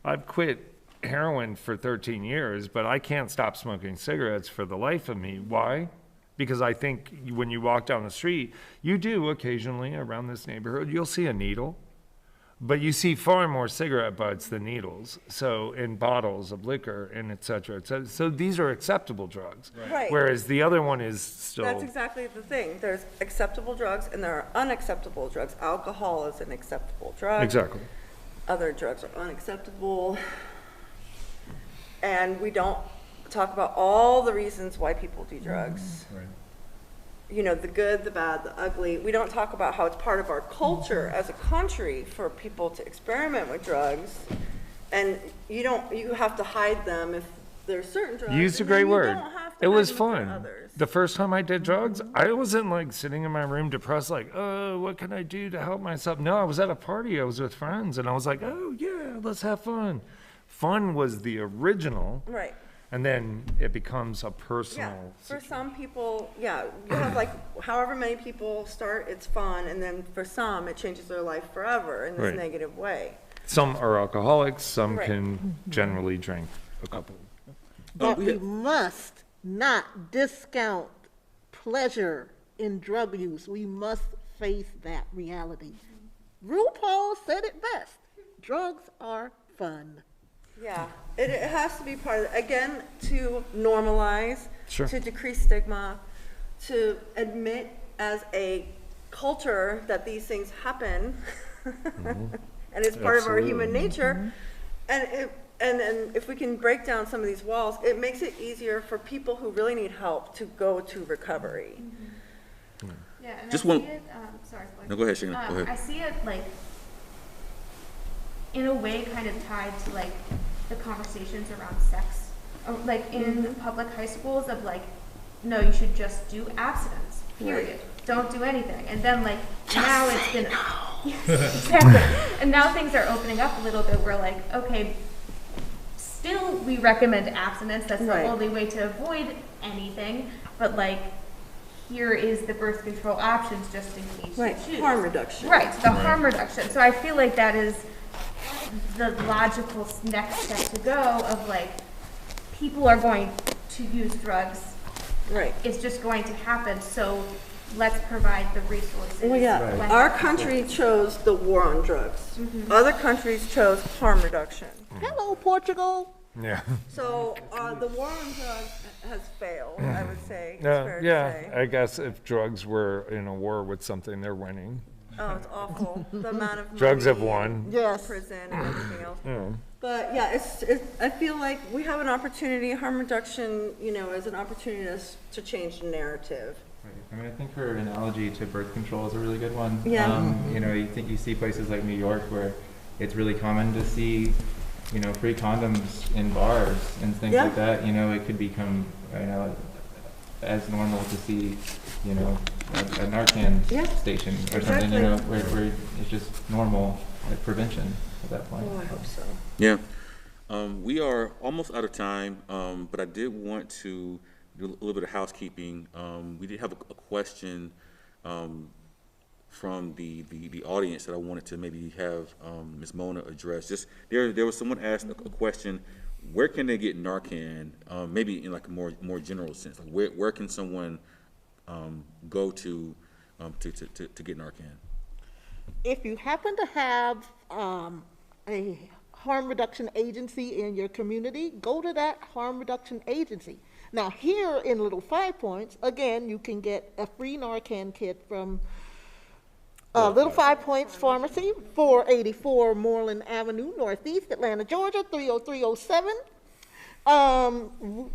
I've quit heroin for 13 years, but I can't stop smoking cigarettes for the life of me. Why? Because I think when you walk down the street, you do occasionally around this neighborhood, you'll see a needle. But you see far more cigarette butts than needles, so in bottles of liquor and et cetera, et cetera. So these are acceptable drugs. Right. Whereas the other one is still. That's exactly the thing. There's acceptable drugs and there are unacceptable drugs. Alcohol is an acceptable drug. Exactly. Other drugs are unacceptable. And we don't talk about all the reasons why people do drugs. Right. You know, the good, the bad, the ugly. We don't talk about how it's part of our culture as a country for people to experiment with drugs. And you have to hide them if there's certain drugs. You used a and then great you word. don't have to It hide was them for fun. others. The first time I did drugs, I wasn't like sitting in my room depressed, like, oh, what can I do to help myself? No, I was at a party. I was with friends, and I was like, oh, yeah, let's have fun. Fun was the original, Right. and then it becomes a Yeah, personal. for some people, yeah, you have like however many people start, it's fun, and then for some, it changes their life forever in this Right. negative way. Some are alcoholics, some Right. can generally drink a couple. But we we had- must not discount pleasure in drug use. We must face that reality. RuPaul said it best. Drugs are fun. Yeah, it has to be part of, again, to normalize, Sure. to decrease stigma, to admit as a culture that these things happen, and it's part of our human Absolutely. nature. And if we can break down some of these walls, it makes it easier for people who really need help to go to recovery. Yeah, and Just I one- see it, sorry, Floyd. No, go ahead, Shana, go ahead. I see it like, in a way, kind of tied to like the conversations around sex, like in public high schools of like, no, you should just do abstinence, period. Don't do anything. And then like, now it's been, yes, exactly. And now things are opening up a little bit. We're like, okay, still we recommend abstinence. That's Right. the only way to avoid anything. But like, here is the birth control options just in case Right, you choose. harm reduction. Right, the harm reduction. So I feel like that is the logical next step to go of like, people are going to use drugs. Right. It's just going to happen, so let's provide the resources. Well, yeah, when- our country chose the war on drugs. Other countries chose harm reduction. Hello, Portugal. Yeah. So the war on drugs has failed, I would say. It's fair to Yeah, say. I guess if drugs were in a war with something, they're winning. Oh, it's awful. The amount of Drugs have money won. Yes. prison and everything else. Yeah. But yeah, it's I feel like we have an opportunity, harm reduction, you know, is an opportunity to change the narrative. Right. I mean, I think her analogy to birth control is a really good one. Yeah. You know, you see places like New York where it's really common to see, you know, free condoms in bars and things Yeah. like that. You know, it could become, you know, as normal to see, you know, a Narcan Yeah. station or Exactly. something, you know, where it's just normal like, prevention at that point. Oh, I hope so. Yeah. We are almost out of time, but I did want to do a little bit of housekeeping. We did have a question from the audience that I wanted to maybe have Ms. Mona address. Just there was someone asked a question, where can they get Narcan? Maybe in like a more general sense. Like where can someone go to get Narcan? If you happen to have a harm reduction agency in your community, go to that harm reduction agency. Now, here in Little 5 Points, again, you can get a free Narcan kit from Little 5 Points Pharmacy, 484 Moreland Avenue, Northeast Atlanta, Georgia, 30307.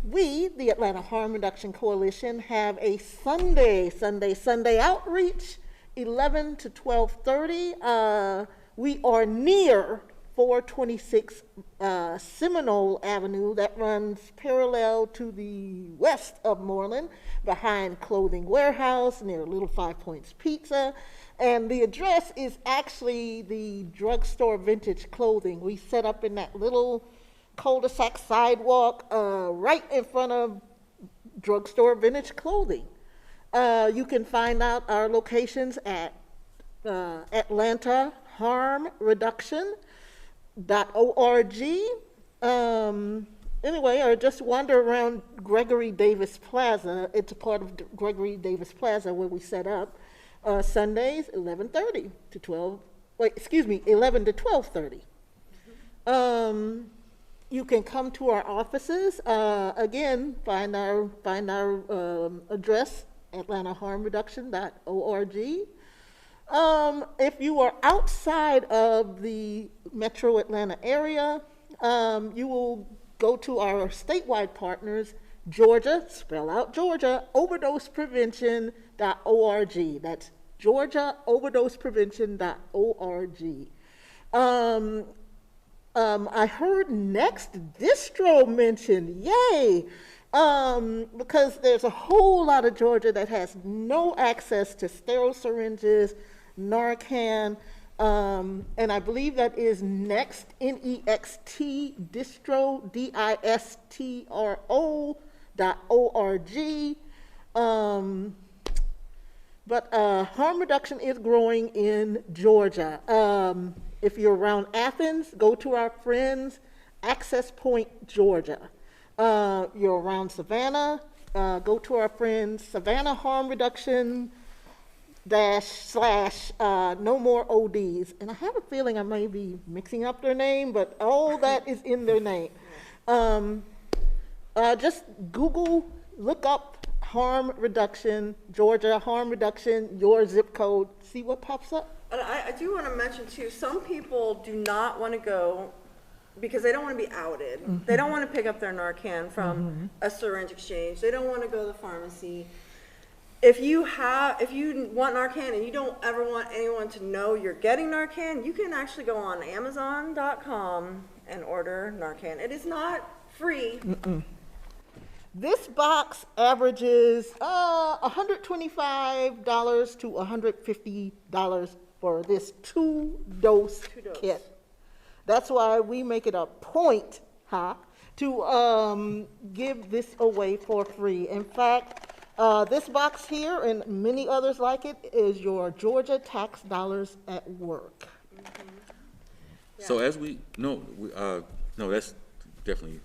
We, the Atlanta Harm Reduction Coalition, have a Sunday outreach, 11 to 12:30. We are near 426 Seminole Avenue that runs parallel to the west of Moreland, behind Clothing Warehouse, near Little 5 Points Pizza. And the address is actually the drugstore Vintage Clothing. We set up in that little cul-de-sac sidewalk right in front of drugstore Vintage Clothing. You can find out our locations at Atlanta Harm Reduction.org. Anyway, or just wander around Gregory Davis Plaza. It's a part of Gregory Davis Plaza where we set up Sundays, 11:30 to 12 11 to 12:30. You can come to our offices. Again, find our address, atlantaharmreduction.org. If you are outside of the metro Atlanta area, you will go to our statewide partners, Georgia, spell out Georgia, overdoseprevention.org. That's Georgia, overdoseprevention.org. I heard Next Distro mentioned, yay, because there's a whole lot of Georgia that has no access to sterile syringes, Narcan, and I believe that is Next, N-E-X-T, Distro, distro.org. But harm reduction is growing in Georgia. If you're around Athens, go to our friends, Access Point, Georgia. You're around Savannah, go to our friends, Savannah Harm Reduction / No More ODs. And I have a feeling I may be mixing up their name, but all that is in their name. Just Google, look up harm reduction, Georgia harm reduction, your zip code, see what pops up. And I do want to mention too, some people do not want to go because they don't want to be outed. Mm-hmm. They don't want to pick up their Narcan from a syringe exchange. They don't want to go to the pharmacy. If you want Narcan and you don't ever want anyone to know you're getting Narcan, you can actually go on Amazon.com and order Narcan. It is not free. Mm-mm. This box averages $125 to $150 for this two-dose kit. That's why we make it a point, to give this away for free. In fact, this box here and many others like it is your Georgia tax dollars at work. Mm-hmm. Yeah. So as we no, that's definitely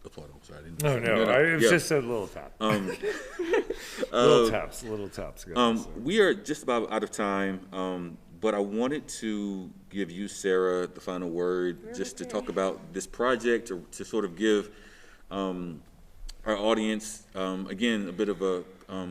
applaudable. Sorry, I didn't. It was just a little tap. Little taps. Guys, we are just about out of time, but I wanted to give you, Sarah, the final word, just to talk about this project, or to sort of give our audience, again, a bit of a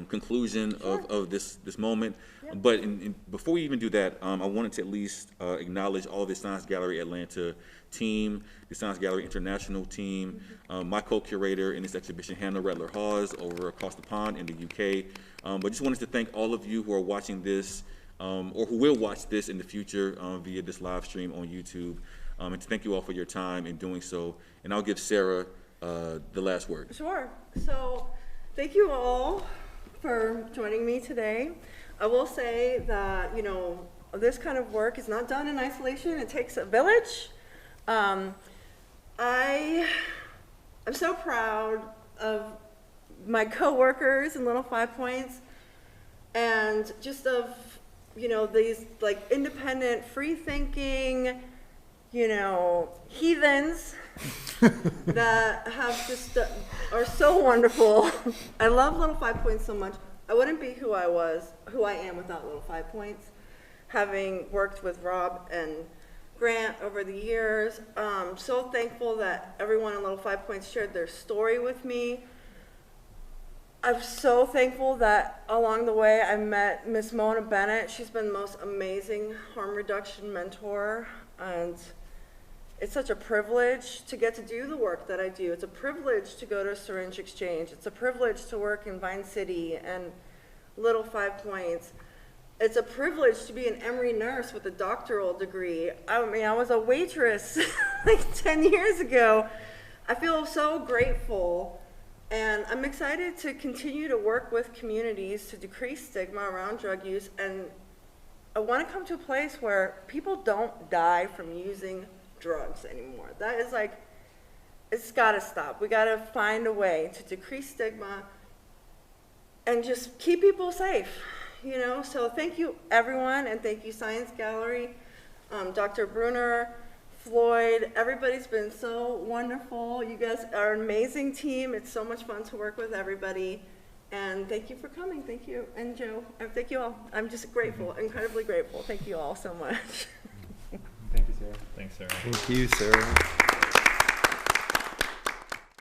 conclusion of this moment. Yep. But before we even do that, I wanted to at least acknowledge all the Science Gallery Atlanta team, the Science Gallery International team, my co-curator in this exhibition, Hannah Redler-Hawes, over across the pond in the UK. But just wanted to thank all of you who are watching this, or who will watch this in the future via this live stream on YouTube, and to thank you all for your time in doing so. And I'll give Sarah the last word. Sure. So thank you all for joining me today. I will say that, this kind of work is not done in isolation. It takes a village. I'm so proud of my coworkers in Little 5 Points, and just of, these like independent, free-thinking, heathens that have just are so wonderful. I love Little 5 Points so much. I wouldn't be who I am without Little 5 Points. Having worked with Rob and Grant over the years, so thankful that everyone in Little 5 Points shared their story with me. I'm so thankful that along the way I met Miss Mona Bennett. She's been the most amazing harm reduction mentor, and it's such a privilege to get to do the work that I do. It's a privilege to go to a syringe exchange. It's a privilege to work in Vine City and Little 5 Points. It's a privilege to be an Emory nurse with a doctoral degree. I mean, I was a waitress like 10 years ago. I feel so grateful, and I'm excited to continue to work with communities to decrease stigma around drug use, and I want to come to a place where people don't die from using drugs anymore. That is it's got to stop. We got to find a way to decrease stigma and just keep people safe, So thank you, everyone, and thank you, Science Gallery, Dr. Brunner, Floyd. Everybody's been so wonderful. You guys are an amazing team. It's so much fun to work with everybody. And thank you for coming. Thank you. And Joe, thank you all. I'm just grateful, incredibly grateful. Thank you all so much. Thank you, Sarah. Thanks, Sarah. Thank you, Sarah.